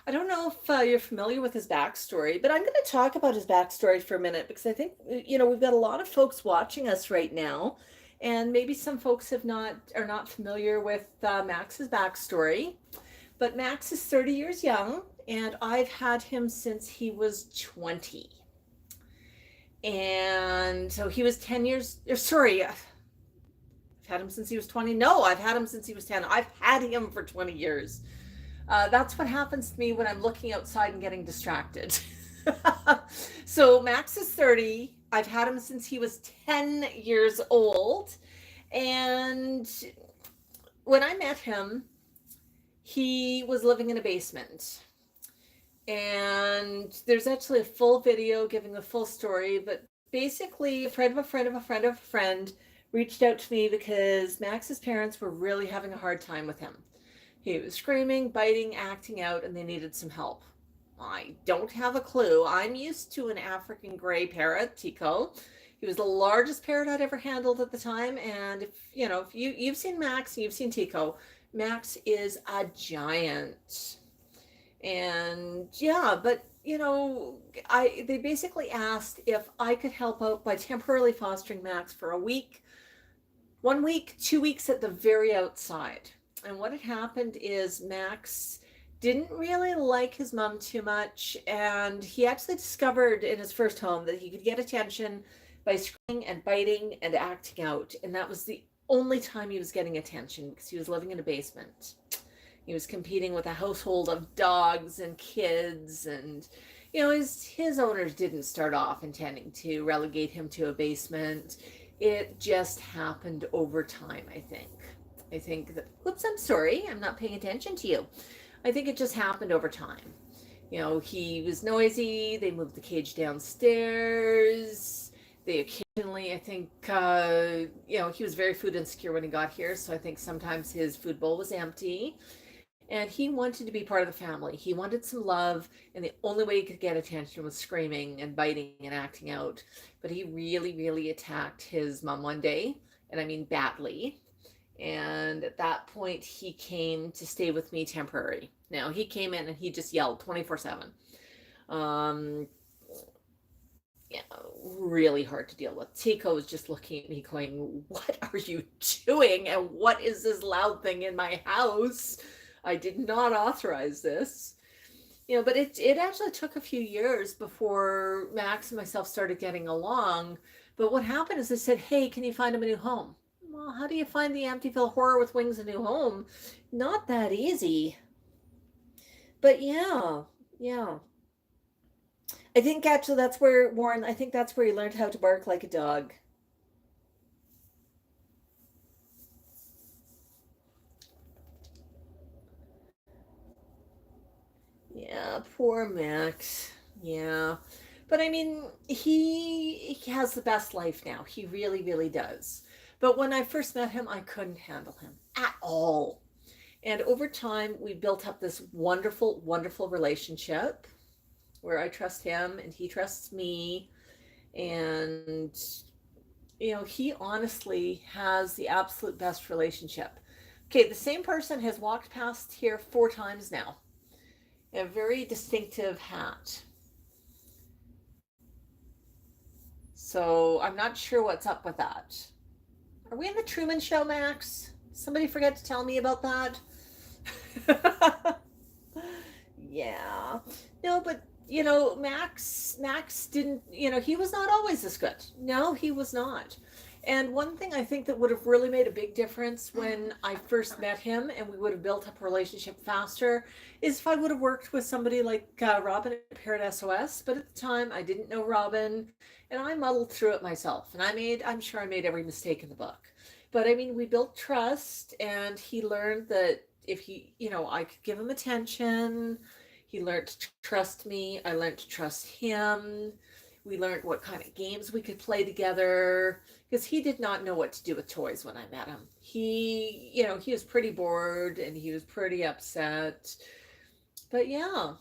I don't know if you're familiar with his backstory, but I'm going to talk about his backstory for a minute because I think we've got a lot of folks watching us right now, and maybe some folks are not familiar with Max's backstory. But Max is 30 years young, and I've had him since he was 20. And so he was 10 years, sorry, I've had him since he was 20. No, I've had him since he was 10. I've had him for 20 years. That's what happens to me when I'm looking outside and getting distracted. So Max is 30. I've had him since he was 10 years old. And when I met him, he was living in a basement. And there's actually a full video giving the full story, but basically a friend of a friend of a friend of a friend reached out to me because Max's parents were really having a hard time with him. He was screaming, biting, acting out, and they needed some help. I don't have a clue. I'm used to an African gray parrot, Tico. He was the largest parrot I'd ever handled at the time, and if you've seen Max and you've seen Tico, Max is a giant. And yeah, but they basically asked if I could help out by temporarily fostering Max for a week, 1 week, 2 weeks at the very outside. And what had happened is Max didn't really like his mom too much, and he actually discovered in his first home that he could get attention by screaming and biting and acting out, and that was the only time he was getting attention because he was living in a basement. He was competing with a household of dogs and kids, and his owners didn't start off intending to relegate him to a basement. It just happened over time, I think. I think that, whoops, I'm sorry, I'm not paying attention to you. I think it just happened over time. He was noisy. They moved the cage downstairs. They occasionally, I think, he was very food insecure when he got here. So I think sometimes his food bowl was empty. And he wanted to be part of the family. He wanted some love. And the only way he could get attention was screaming and biting and acting out. But he really, really attacked his mom one day. And I mean badly. And at that point, he came to stay with me temporary. Now, he came in and he just yelled 24/7. Yeah, really hard to deal with. Tico was just looking at me going, what are you doing? And what is this loud thing in my house? I did not authorize this. But it actually took a few years before Max and myself started getting along. But what happened is I said, "Hey, can you find him a new home?" Well, how do you find the Amityville Horror with Wings a new home? Not that easy. But yeah, yeah. I think actually that's where Warren, I think that's where he learned how to bark like a dog. Yeah, poor Max. Yeah. But I mean, he has the best life now. He really, really does. But when I first met him, I couldn't handle him at all. And over time, we built up this wonderful, wonderful relationship where I trust him and he trusts me. And, he honestly has the absolute best relationship. Okay, the same person has walked past here 4 times now. A very distinctive hat. So I'm not sure what's up with that. Are we in the Truman Show, Max? Somebody forget to tell me about that? Yeah. No, but Max didn't, he was not always this good. No, he was not. And one thing I think that would have really made a big difference when I first met him and we would have built up a relationship faster is if I would have worked with somebody like Robin at Parrot SOS. But at the time, I didn't know Robin and I muddled through it myself. And I'm sure I made every mistake in the book. But I mean, we built trust and he learned that if I could give him attention. He learned to trust me. I learned to trust him. We learned what kind of games we could play together because he did not know what to do with toys when I met him. He was pretty bored and he was pretty upset. But yeah,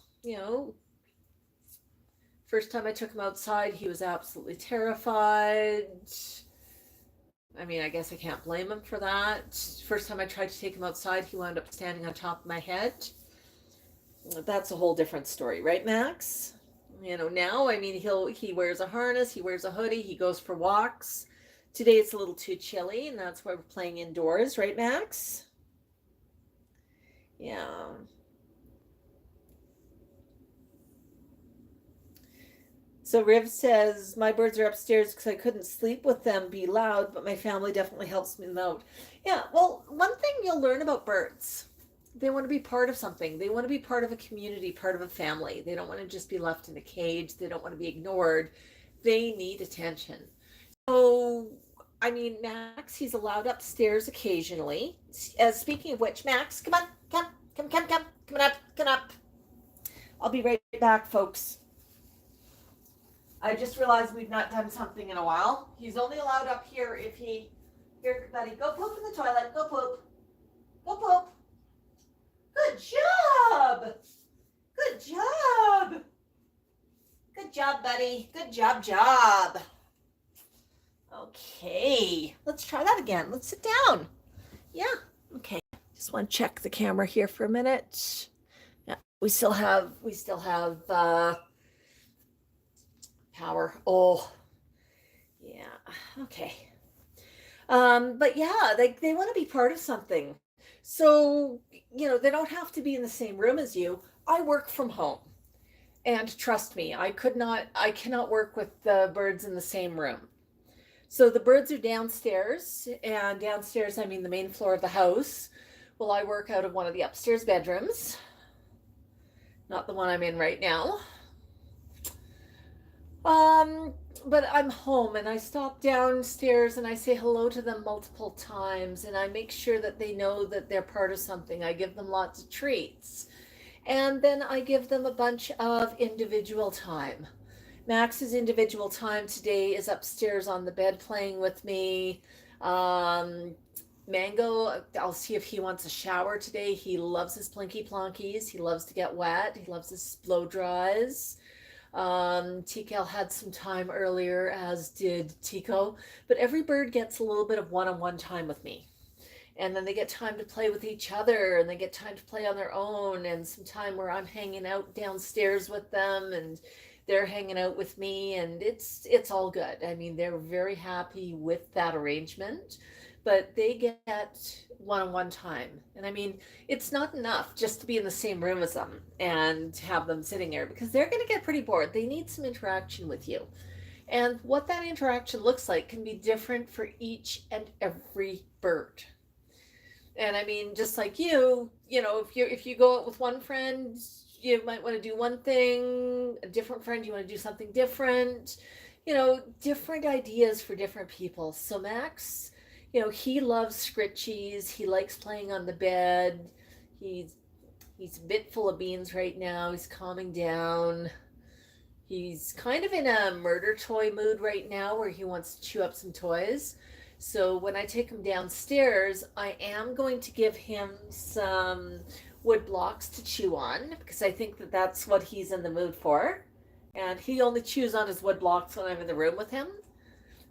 first time I took him outside, he was absolutely terrified. I mean, I guess I can't blame him for that. First time I tried to take him outside, he wound up standing on top of my head. That's a whole different story, right, Max? Now, I mean, he wears a harness, he wears a hoodie, he goes for walks. Today it's a little too chilly, and that's why we're playing indoors, right, Max? Yeah. So Riv says, my birds are upstairs because I couldn't sleep with them, be loud, but my family definitely helps me out. Yeah, well, one thing you'll learn about birds, they want to be part of something. They want to be part of a community, part of a family. They don't want to just be left in a cage. They don't want to be ignored. They need attention. So, I mean, Max, he's allowed upstairs occasionally. Speaking of which, Max, come on, come up. I'll be right back, folks. I just realized we've not done something in a while. He's only allowed up here if here, buddy, go poop in the toilet. Go poop. Go poop. Good job. Good job. Good job, buddy. Good job. Okay, let's try that again. Let's sit down. Yeah, okay. Just want to check the camera here for a minute. Yeah, we still have power. Oh, yeah. Okay. But yeah, they want to be part of something. So, they don't have to be in the same room as you. I work from home. And trust me, I cannot work with the birds in the same room. So the birds are downstairs, and downstairs, I mean the main floor of the house. Well, I work out of one of the upstairs bedrooms, not the one I'm in right now. But I'm home and I stop downstairs and I say hello to them multiple times and I make sure that they know that they're part of something. I give them lots of treats. And then I give them a bunch of individual time. Max's individual time today is upstairs on the bed playing with me. Mango, I'll see if he wants a shower today. He loves his plinky plonkies. He loves to get wet. He loves his blow dries. TKL had some time earlier, as did Tico. But every bird gets a little bit of one-on-one time with me. And then they get time to play with each other and they get time to play on their own and some time where I'm hanging out downstairs with them and they're hanging out with me and it's all good. I mean, they're very happy with that arrangement. but they get one-on-one time. And I mean, it's not enough just to be in the same room as them and have them sitting there, because they're going to get pretty bored. They need some interaction with you. And what that interaction looks like can be different for each and every bird. And I mean, just like you know, if you go out with one friend, you might want to do one thing, a different friend, you want to do something different, you know, different ideas for different people. So Max, you know, he loves scritchies. He likes playing on the bed. He's he's a bit full of beans right now. He's calming down. He's kind of in a murder toy mood right now where he wants to chew up some toys. So when I take him downstairs, I am going to give him some wood blocks to chew on, because I think that that's what he's in the mood for. And he only chews on his wood blocks when I'm in the room with him.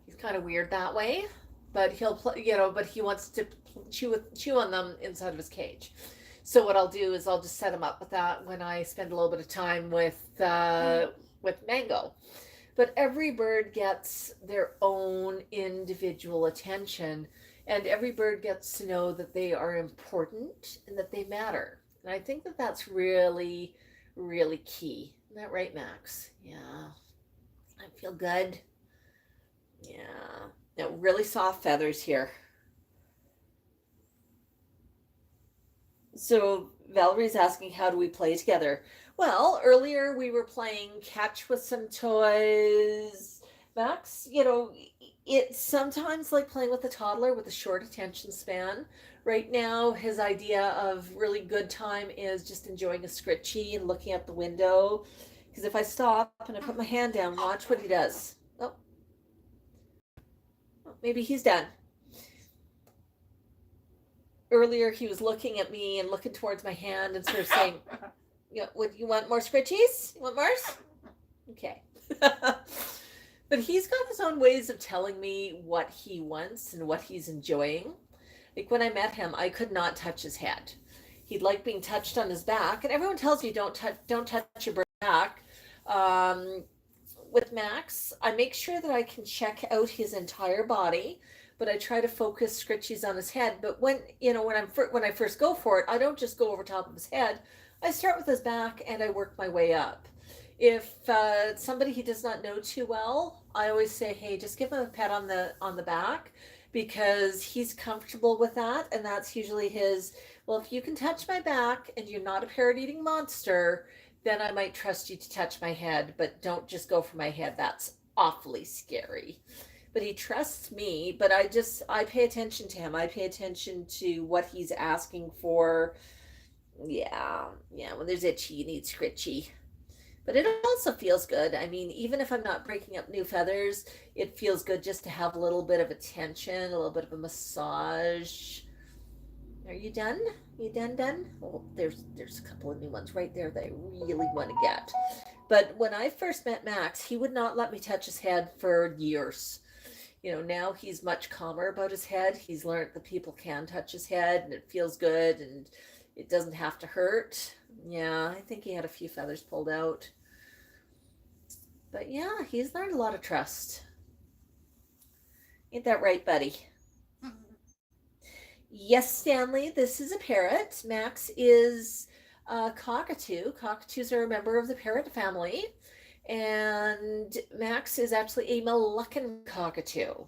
He's kind of weird that way, but he'll play, you know, but he wants to chew on them inside of his cage. So what I'll do is I'll just set him up with that when I spend a little bit of time with Mango. But every bird gets their own individual attention, and every bird gets to know that they are important and that they matter. And I think that that's really, really key. Isn't that right, Max? Yeah. I feel good. Yeah. No, really soft feathers here. So Valerie's asking, how do we play together? Well, earlier we were playing catch with some toys. Max, you know, it's sometimes like playing with a toddler with a short attention span. Right now, his idea of really good time is just enjoying a scritchy and looking out the window. Because if I stop and I put my hand down, watch what he does. Oh, maybe he's done. Earlier, he was looking at me and looking towards my hand and sort of saying, "Yeah, would you want more scritchies? You want more?" Okay. But he's got his own ways of telling me what he wants and what he's enjoying. Like when I met him, I could not touch his head. He'd like being touched on his back, and everyone tells you don't touch your bird's back. With Max, I make sure that I can check out his entire body, but I try to focus scritchies on his head. But when when I first go for it, I don't just go over top of his head. I start with his back and I work my way up. If somebody he does not know too well, I always say, hey, just give him a pet on the back, because he's comfortable with that, and that's usually his, well, if you can touch my back and you're not a parrot-eating monster, then I might trust you to touch my head, but don't just go for my head. That's awfully scary. But he trusts me, but I pay attention to him. I pay attention to what he's asking for. Yeah, when there's itchy, you need scritchy. But it also feels good. I mean, even if I'm not breaking up new feathers, it feels good just to have a little bit of attention, a little bit of a massage. Are you done? You done? Oh, there's a couple of new ones right there that I really want to get. But when I first met Max, he would not let me touch his head for years. You know, now he's much calmer about his head. He's learned that people can touch his head and it feels good and it doesn't have to hurt. Yeah, I think he had a few feathers pulled out. But yeah, he's learned a lot of trust. Ain't that right, buddy? Yes, Stanley, this is a parrot. Max is a cockatoo. Cockatoos are a member of the parrot family. And Max is actually a Moluccan cockatoo.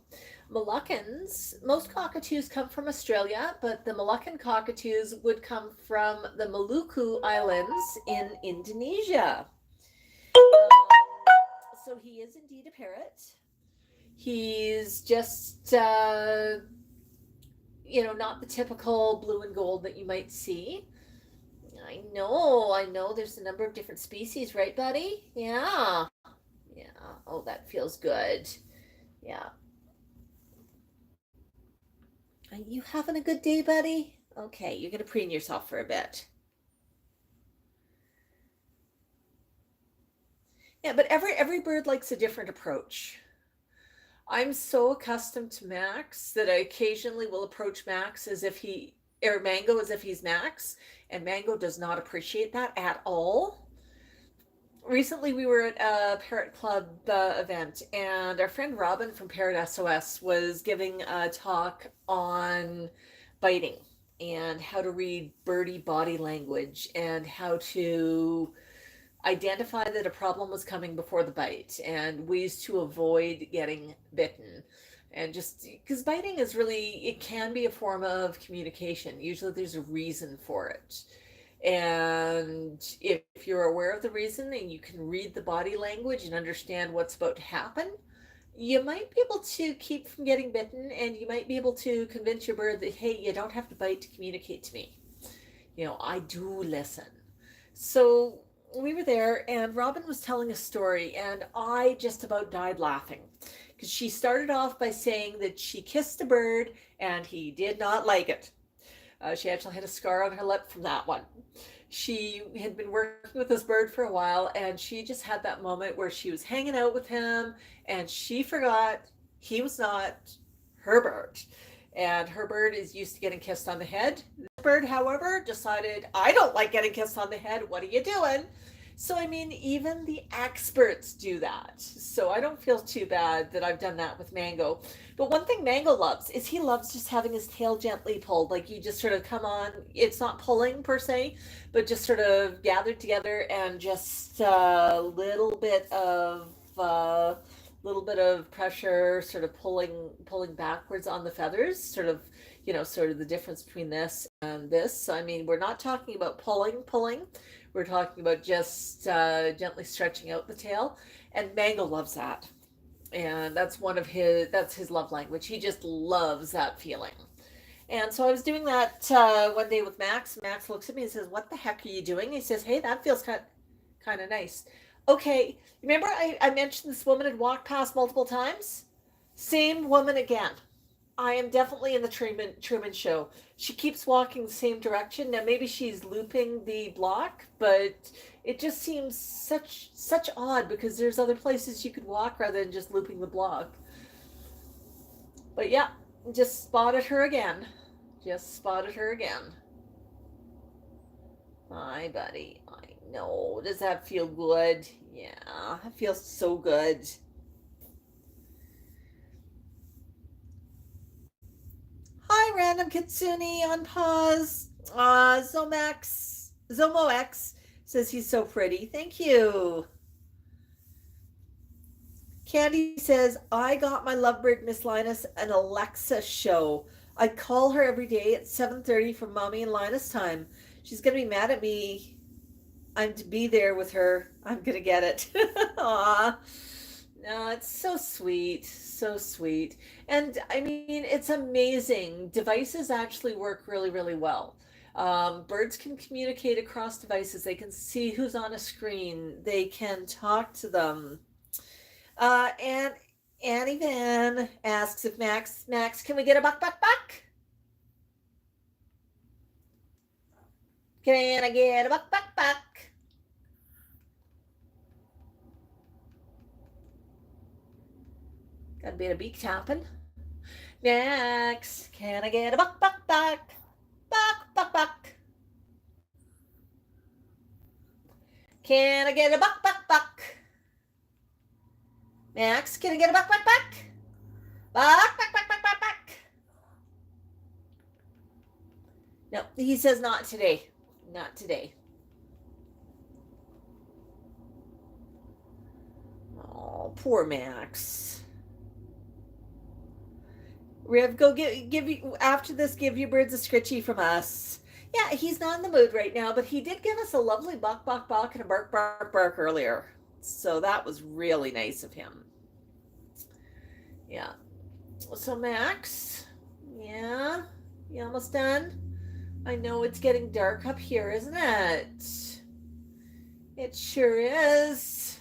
Moluccans, most cockatoos come from Australia, but the Moluccan cockatoos would come from the Moluccan Islands in Indonesia. So he is indeed a parrot. He's just, not the typical blue and gold that you might see. I know. There's a number of different species, right, buddy? Yeah. Oh, that feels good. Yeah. Are you having a good day, buddy? Okay, you're going to preen yourself for a bit. Yeah, but every bird likes a different approach. I'm so accustomed to Max that I occasionally will approach Max or Mango as if he's Max, and Mango does not appreciate that at all. recently we were at a Parrot Club event, and our friend Robin from Parrot SOS was giving a talk on biting and how to read birdie body language and how to identify that a problem was coming before the bite and ways to avoid getting bitten. And just because biting is really, it can be a form of communication. Usually there's a reason for it. And if you're aware of the reason and you can read the body language and understand what's about to happen, you might be able to keep from getting bitten, and you might be able to convince your bird that, hey, you don't have to bite to communicate to me. You know, I do listen. So we were there, and Robin was telling a story, and I just about died laughing because she started off by saying that she kissed a bird and he did not like it. She actually had a scar on her lip from that one. She had been working with this bird for a while, and she just had that moment where she was hanging out with him and she forgot he was not her bird. And her bird is used to getting kissed on the head. This bird, however, decided, I don't like getting kissed on the head. What are you doing? So, I mean, even the experts do that. So I don't feel too bad that I've done that with Mango. But one thing Mango loves is he loves just having his tail gently pulled. Like you just sort of come on, it's not pulling per se, but just sort of gathered together and just a little bit of pressure, sort of pulling backwards on the feathers, sort of, you know, sort of the difference between this and this. So, I mean, we're not talking about pulling. We're talking about just gently stretching out the tail, and Mango loves that. And that's his love language. He just loves that feeling. And so I was doing that one day with Max. Max looks at me and says, "What the heck are you doing?" He says, "Hey, that feels kind of nice." Okay, remember I mentioned this woman had walked past multiple times? Same woman again. I am definitely in the Truman Show. She keeps walking the same direction. Now maybe she's looping the block, but it just seems such odd because there's other places you could walk rather than just looping the block. But yeah, just spotted her again. Hi, buddy. I know. Does that feel good? Yeah, it feels so good. Hi, Random Kitsune on pause. Zomo X says he's so pretty. Thank you. Candy says, I got my lovebird Miss Linus an Alexa show. I call her every day at 7:30 for Mommy and Linus time. She's going to be mad at me. I'm to be there with her. I'm going to get it. Aw. No, it's so sweet. So sweet. And I mean, it's amazing. Devices actually work really, really well. Birds can communicate across devices. They can see who's on a screen. They can talk to them. And Annie Van asks if Max, can we get a buck? Can I get a buck? Got a bit of beak tapping. Max, can I get a buck? Buck. Can I get a buck? Max, can I get a buck? Buck. No, he says not today. Not today. Oh, poor Max. Riv, go give you after this. Give your birds a scritchy from us. Yeah, he's not in the mood right now, but he did give us a lovely buck, and a bark earlier. So that was really nice of him. Yeah. So Max, yeah, you almost done? I know it's getting dark up here, isn't it? It sure is.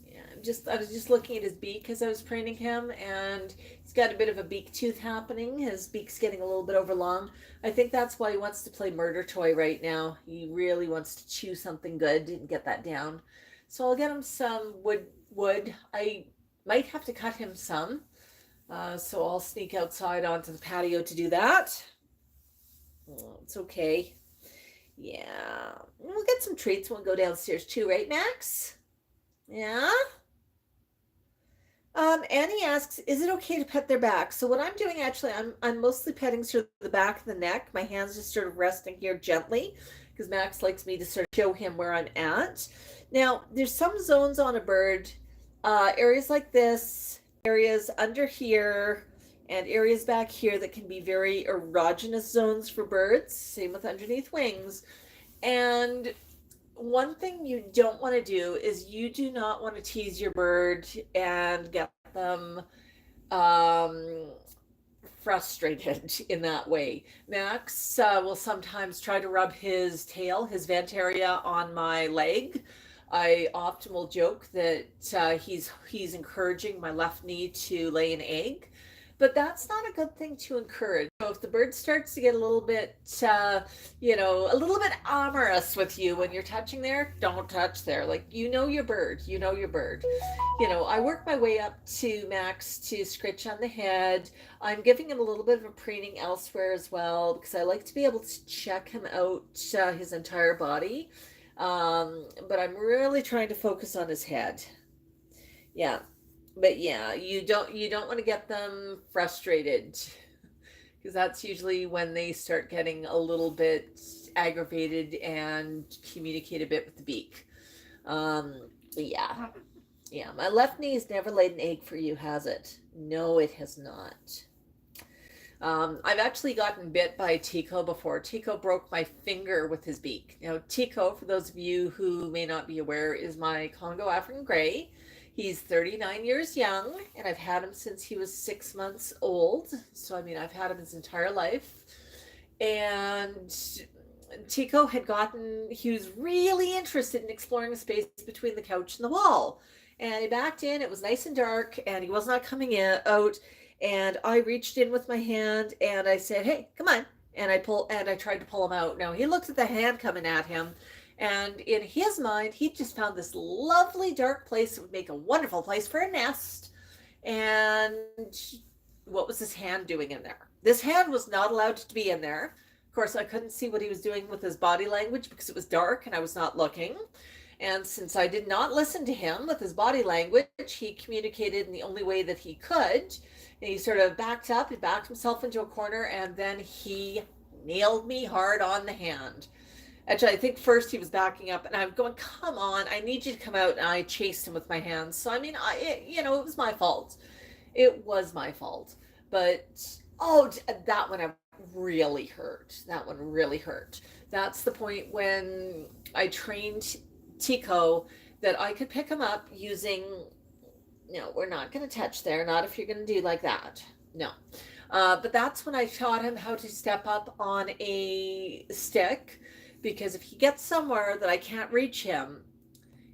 Yeah, I was just looking at his beak as I was training him, and he's got a bit of a beak tooth happening. His beak's getting a little bit overlong. I think that's why he wants to play murder toy right now. He really wants to chew something good and get that down. So I'll get him some wood. I might have to cut him some. So I'll sneak outside onto the patio to do that. Oh, it's okay. Yeah. We'll get some treats when we go downstairs too, right, Max? Yeah. Annie asks, is it okay to pet their back? So what I'm doing actually, I'm mostly petting sort of the back of the neck. My hands just sort of resting here gently because Max likes me to sort of show him where I'm at. Now, there's some zones on a bird, areas like this, areas under here, and areas back here that can be very erogenous zones for birds. Same with underneath wings. And one thing you don't want to do is you do not want to tease your bird and get them um, frustrated in that way. Max will sometimes try to rub his tail, his vent area, on my leg. I often will joke that he's encouraging my left knee to lay an egg, but that's not a good thing to encourage. So if the bird starts to get a little bit, a little bit amorous with you when you're touching there, don't touch there. Like, your bird, your bird. I work my way up to Max to scratch on the head. I'm giving him a little bit of a preening elsewhere as well because I like to be able to check him out, his entire body. But I'm really trying to focus on his head. Yeah. But yeah, you don't want to get them frustrated because that's usually when they start getting a little bit aggravated and communicate a bit with the beak. Yeah. Yeah, my left knee has never laid an egg for you, has it? No, it has not. I've actually gotten bit by Tico before. Tico broke my finger with his beak. Now, Tico, for those of you who may not be aware, is my Congo African Gray. He's 39 years young, and I've had him since he was 6 months old. So, I mean, I've had him his entire life. And Tico he was really interested in exploring the space between the couch and the wall. And he backed in, it was nice and dark, and he was not coming out. And I reached in with my hand and I said, hey, come on. And I tried to pull him out. Now he looked at the hand coming at him, and in his mind, he just found this lovely dark place that would make a wonderful place for a nest. And what was his hand doing in there? This hand was not allowed to be in there. Of course, I couldn't see what he was doing with his body language because it was dark and I was not looking. And since I did not listen to him with his body language, he communicated in the only way that he could. And he sort of backed up, he backed himself into a corner, and then he nailed me hard on the hand. Actually, I think first he was backing up, and I'm going, come on, I need you to come out. And I chased him with my hands. So, I mean, it was my fault. It was my fault. But, that one really hurt. That one really hurt. That's the point when I trained Tico that I could pick him up using, no, we're not going to touch there, not if you're going to do like that, no. But that's when I taught him how to step up on a stick, because if he gets somewhere that I can't reach him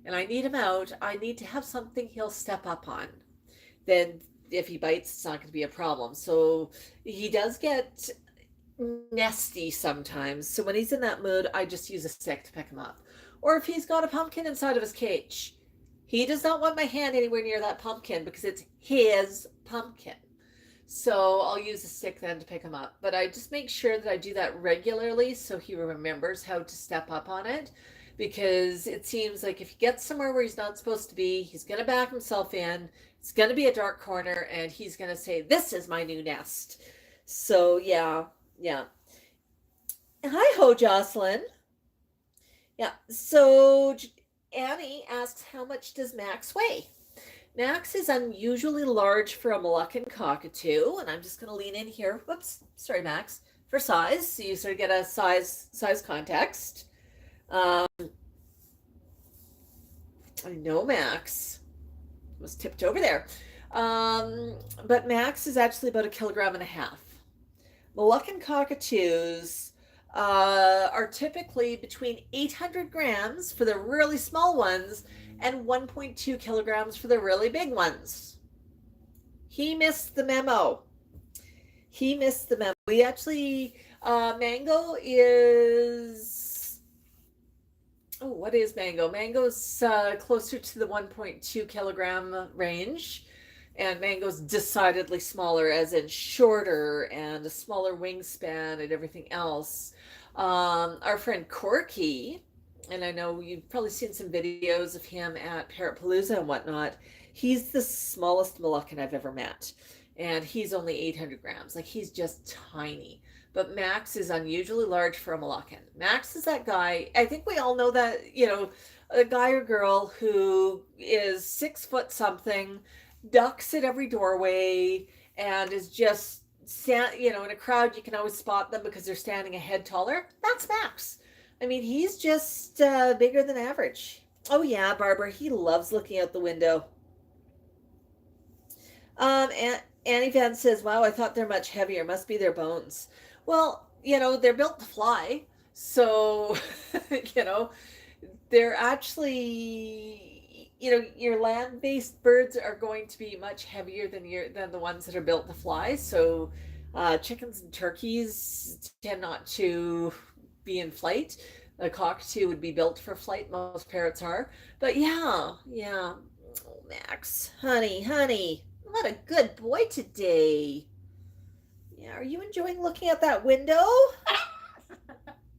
and I need him out, I need to have something he'll step up on. Then if he bites, it's not going to be a problem. So he does get nesty sometimes. So when he's in that mood, I just use a stick to pick him up. Or if he's got a pumpkin inside of his cage, he does not want my hand anywhere near that pumpkin because it's his pumpkin. So I'll use a stick then to pick him up. But I just make sure that I do that regularly so he remembers how to step up on it. Because it seems like if he gets somewhere where he's not supposed to be, he's going to back himself in. It's going to be a dark corner and he's going to say, this is my new nest. So yeah. Hi, Ho Jocelyn. Yeah, so Annie asks, how much does Max weigh? Max is unusually large for a Moluccan cockatoo, and I'm just going to lean in here. Whoops, sorry, Max, for size, so you sort of get a size context. I know Max was tipped over there, but Max is actually about 1.5 kilograms. Moluccan cockatoos are typically between 800 grams for the really small ones and 1.2 kilograms for the really big ones. He missed the memo. We actually, Mango is, what is Mango? Mango's closer to the 1.2 kilogram range. And Mango's decidedly smaller, as in shorter and a smaller wingspan and everything else. Our friend Corky, and I know you've probably seen some videos of him at Parrotpalooza and whatnot. He's the smallest Moluccan I've ever met, and he's only 800 grams. Like, he's just tiny. But Max is unusually large for a Moluccan. Max is that guy, I think we all know that, a guy or girl who is 6 foot something, ducks at every doorway, and is just in a crowd. You can always spot them because they're standing a head taller. That's Max. I mean, he's just bigger than average. Oh yeah, Barbara, he loves looking out the window. Annie Van says, wow, I thought they're much heavier. Must be their bones. Well, they're built to fly. So, they're actually, your land-based birds are going to be much heavier than the ones that are built to fly. So chickens and turkeys tend not to be in flight. A cockatoo would be built for flight. Most parrots are. But yeah. Oh, Max, honey, what a good boy today. Yeah, are you enjoying looking out that window?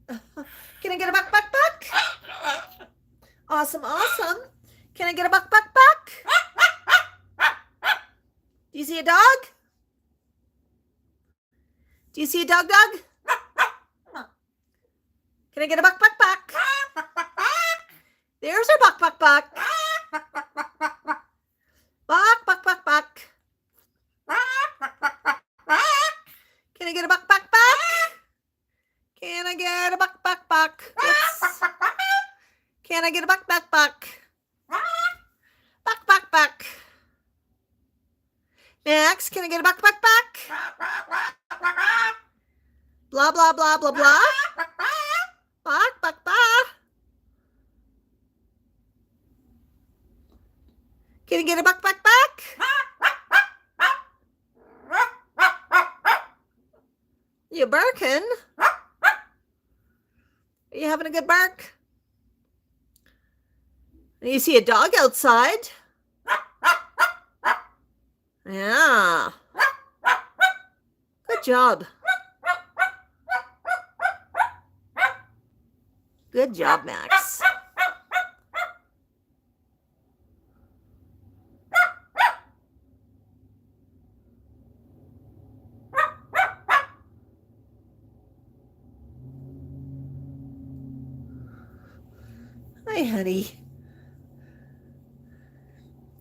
Can I get a buck? Awesome. Can I get a buck? Do you see a dog? Do you see a dog? Can I get a buck? There's our buck. Buck. Can I get a buck? Can I get a buck? Oops. Can I get a buck? Buck. Max, can I get a buck? Blah, blah, blah, blah, blah. Buck. Can I get a buck? You barking? Are you having a good bark? You see a dog outside? Yeah. Good job. Good job, Max. Hi, honey.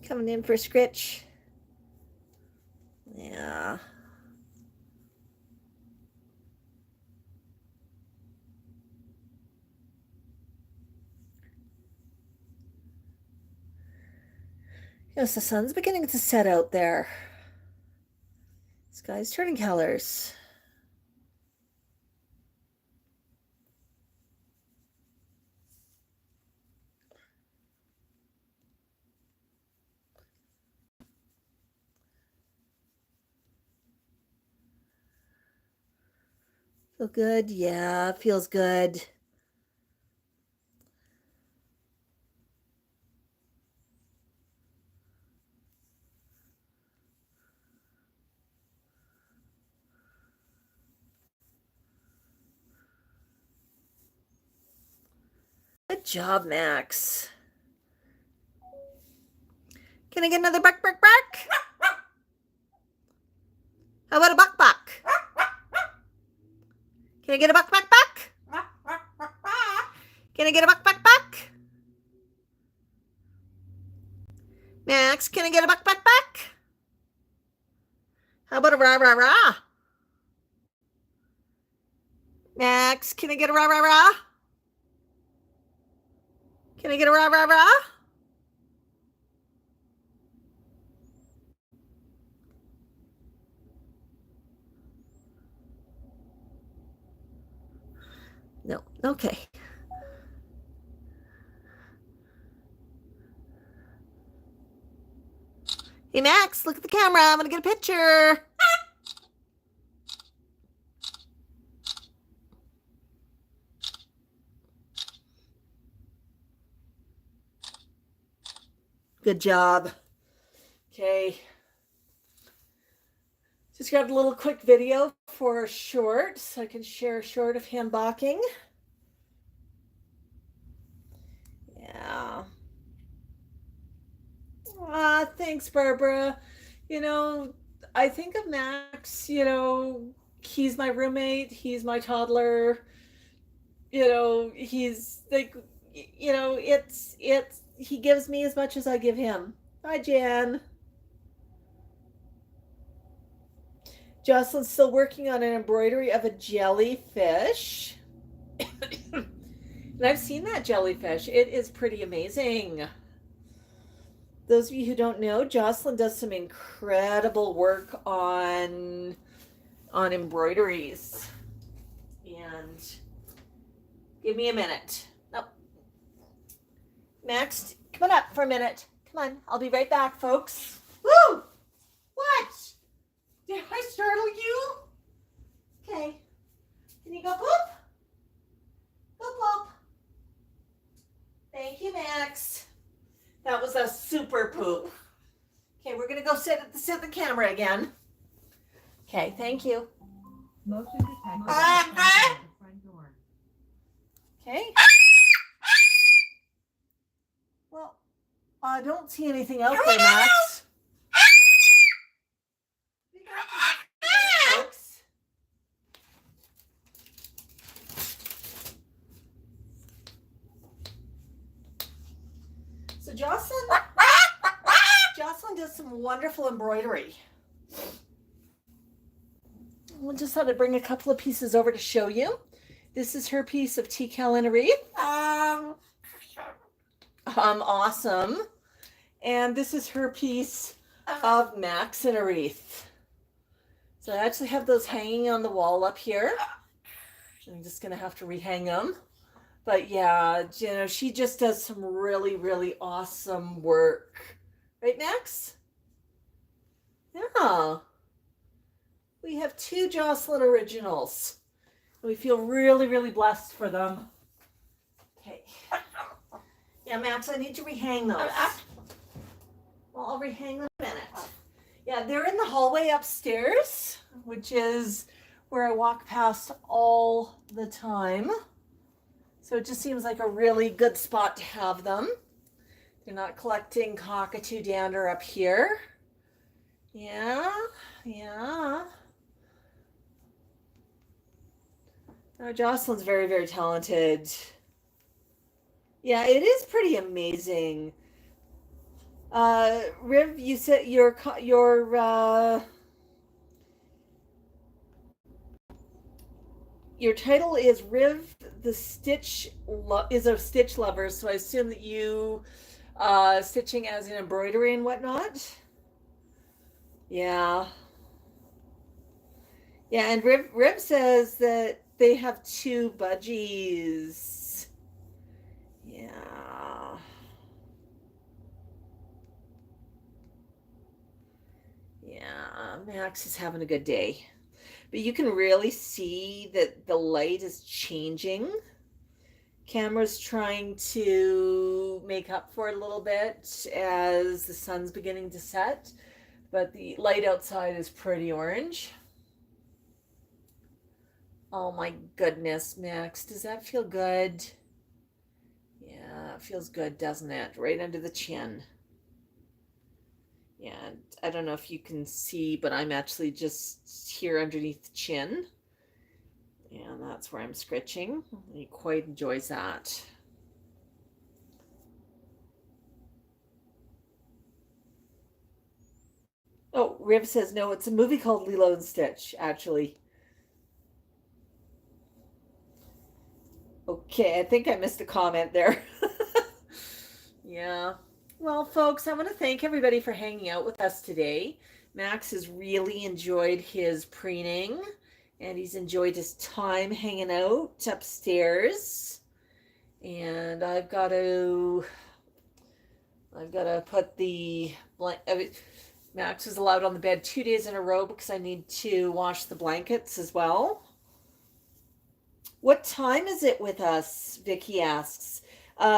Coming in for a scritch. Yeah. Yes, the sun's beginning to set out there. Sky's turning colors. Feel good? Yeah, feels good. Good job, Max. Can I get another bark? How about a buck? Can I get a buck? Can I get a buck? Max, can I get a buck? How about a rah? Max, can I get a rah? Can I get a rah? No, okay. Hey, Max, look at the camera. I'm going to get a picture. Good job. Okay. Just grabbed a little quick video for a short, so I can share a short of him balking. Yeah. Thanks, Barbara. You know, I think of Max, he's my roommate, he's my toddler. He's like, it's he gives me as much as I give him. Bye, Jan. Jocelyn's still working on an embroidery of a jellyfish. And I've seen that jellyfish. It is pretty amazing. Those of you who don't know, Jocelyn does some incredible work on embroideries. And give me a minute. Nope. Max, come on up for a minute. Come on, I'll be right back, folks. Woo! What? Did I startle you? Okay. Can you go poop? Go poop. Thank you, Max. That was a super poop. Okay, we're gonna go sit at the camera again. Okay, thank you.
Motion detected at the front door.
Okay. Well, I don't see anything out there, Max. Folks. So Jocelyn does some wonderful embroidery. I just thought I'd bring a couple of pieces over to show you. This is her piece of Tea in a wreath. Awesome. And this is her piece of Max in a wreath. So I actually have those hanging on the wall up here. I'm just going to have to rehang them. But yeah, she just does some really, really awesome work. Right, Max? Yeah. We have 2 Jocelyn originals. We feel really, really blessed for them. Okay. Yeah, Max, I need to rehang those. Well, I'll rehang them in a minute. Yeah, they're in the hallway upstairs, which is where I walk past all the time. So it just seems like a really good spot to have them. They're not collecting cockatoo dander up here. Yeah. Oh, Jocelyn's very, very talented. Yeah, it is pretty amazing. Riv, you said your title is Riv the Stitch is a stitch lover, so I assume that you stitching as in embroidery and whatnot. Yeah. Yeah, and Riv says that they have 2 budgies. Yeah. Yeah, Max is having a good day. But you can really see that the light is changing. Camera's trying to make up for it a little bit as the sun's beginning to set. But the light outside is pretty orange. Oh my goodness, Max, does that feel good? Yeah, it feels good, doesn't it? Right under the chin. Yeah, I don't know if you can see, but I'm actually just here underneath the chin. And that's where I'm scratching. He quite enjoys that. Oh, Riv says, no, it's a movie called Lilo and Stitch, actually. Okay, I think I missed a comment there. Yeah. Well, folks, I want to thank everybody for hanging out with us today. Max has really enjoyed his preening, and he's enjoyed his time hanging out upstairs. And I've got to put the Max was allowed on the bed 2 days in a row because I need to wash the blankets as well. What time is it with us? Vicky asks.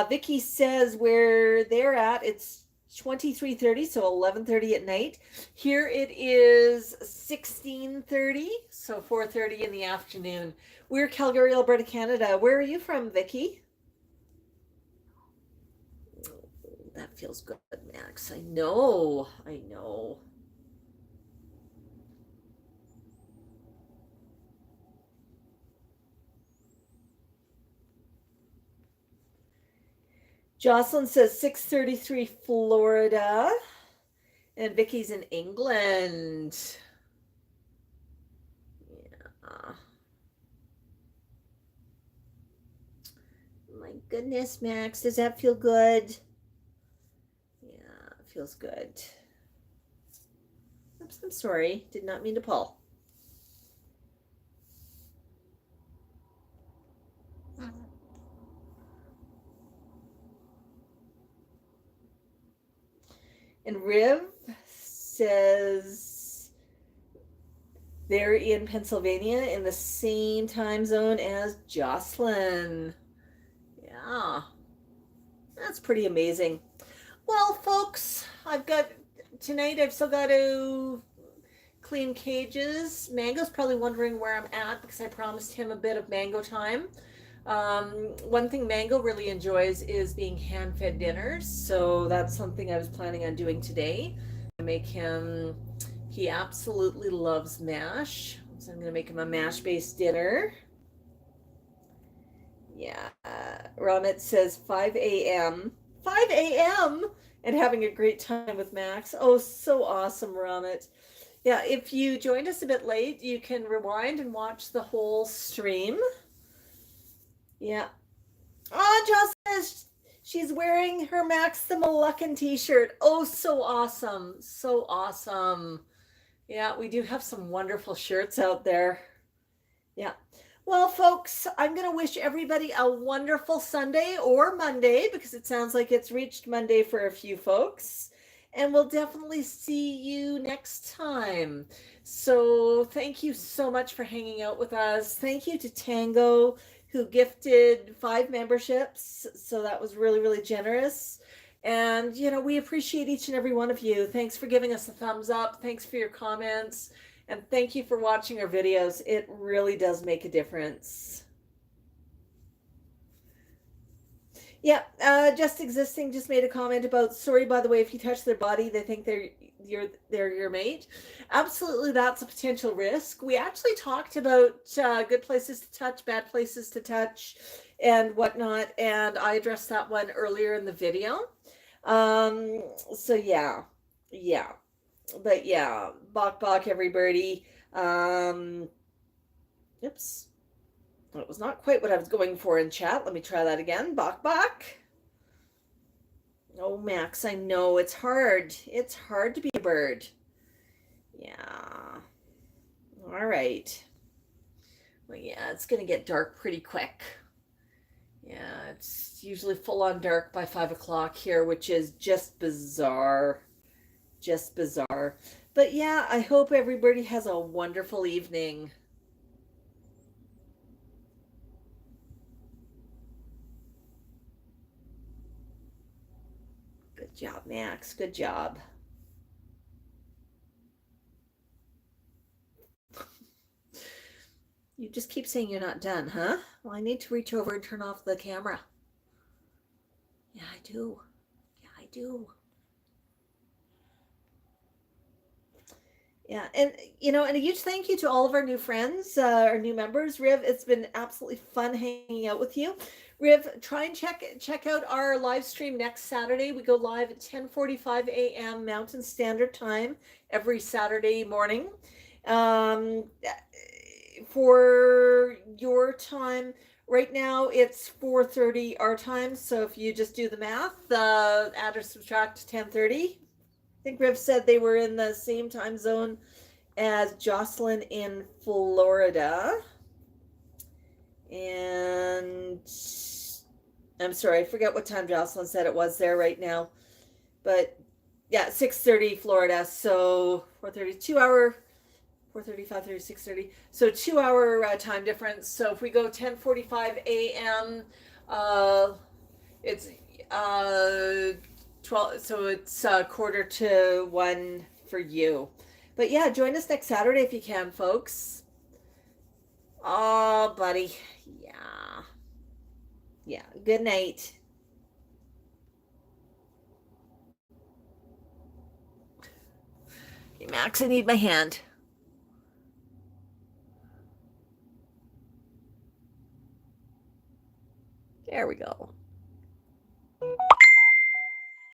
Vicky says where they're at, it's 23:30, so 11:30 at night. Here it is 16:30, so 4:30 in the afternoon. We're Calgary, Alberta, Canada. Where are you from, Vicky? That feels good, Max. I know. I know. Jocelyn says 6:33 Florida. And Vicky's in England. Yeah. My goodness, Max, does that feel good? Yeah, it feels good. Oops, I'm sorry. Did not mean to pull. And Riv says they're in Pennsylvania in the same time zone as Jocelyn. Yeah, that's pretty amazing. Well, folks, I've still got to clean cages. Mango's probably wondering where I'm at because I promised him a bit of Mango time. One thing Mango really enjoys is being hand-fed dinners, so that's something I was planning on doing today. He absolutely loves mash, so I'm going to make him a mash-based dinner. Yeah, Ramit says 5 a.m. 5 a.m. and having a great time with Max. Oh, so awesome, Ramit. Yeah, if you joined us a bit late, you can rewind and watch the whole stream. Yeah. Oh, Jocelyn, she's wearing her Max the Moluccan t-shirt. Oh, so awesome. So awesome. Yeah, we do have some wonderful shirts out there. Yeah. Well, folks, I'm going to wish everybody a wonderful Sunday or Monday because it sounds like it's reached Monday for a few folks. And we'll definitely see you next time. So thank you so much for hanging out with us. Thank you to Tango, who gifted 5 memberships. So that was really, really generous. And, we appreciate each and every one of you. Thanks for giving us a thumbs up. Thanks for your comments. And thank you for watching our videos. It really does make a difference. Yeah, Just Existing just made a comment about, sorry, by the way, if you touch their body, they think they're your mate. Absolutely, that's a potential risk. We actually talked about good places to touch, bad places to touch, and whatnot, and I addressed that one earlier in the video. So yeah. But yeah, bok everybody. Oops. That was not quite what I was going for in chat. Let me try that again. Bok. Oh, Max, I know it's hard. It's hard to be a bird. Yeah. All right. Well, yeah, it's going to get dark pretty quick. Yeah, it's usually full on dark by 5 o'clock here, which is just bizarre. Just bizarre. But yeah, I hope everybody has a wonderful evening. Good job, Max. Good job. You just keep saying you're not done, huh? Well, I need to reach over and turn off the camera. Yeah, I do. Yeah, and and a huge thank you to all of our new friends, our new members. Riv, it's been absolutely fun hanging out with you. Riv, try and check out our live stream next Saturday. We go live at 10:45 a.m. Mountain Standard Time every Saturday morning. For your time, right now it's 4:30 our time. So if you just do the math, add or subtract 10:30. I think Riv said they were in the same time zone as Jocelyn in Florida. And I'm sorry, I forget what time Jocelyn said it was there right now. But yeah, 6:30 Florida. So 4:30, 2 hour, 4:30, 5:30, 6:30. So 2 hour time difference. So if we go 10:45 a.m., it's 12, so it's 1:45 for you. But yeah, join us next Saturday if you can, folks. Oh, buddy. Yeah. Yeah. Good night. Okay, Max, I need my hand. There we go.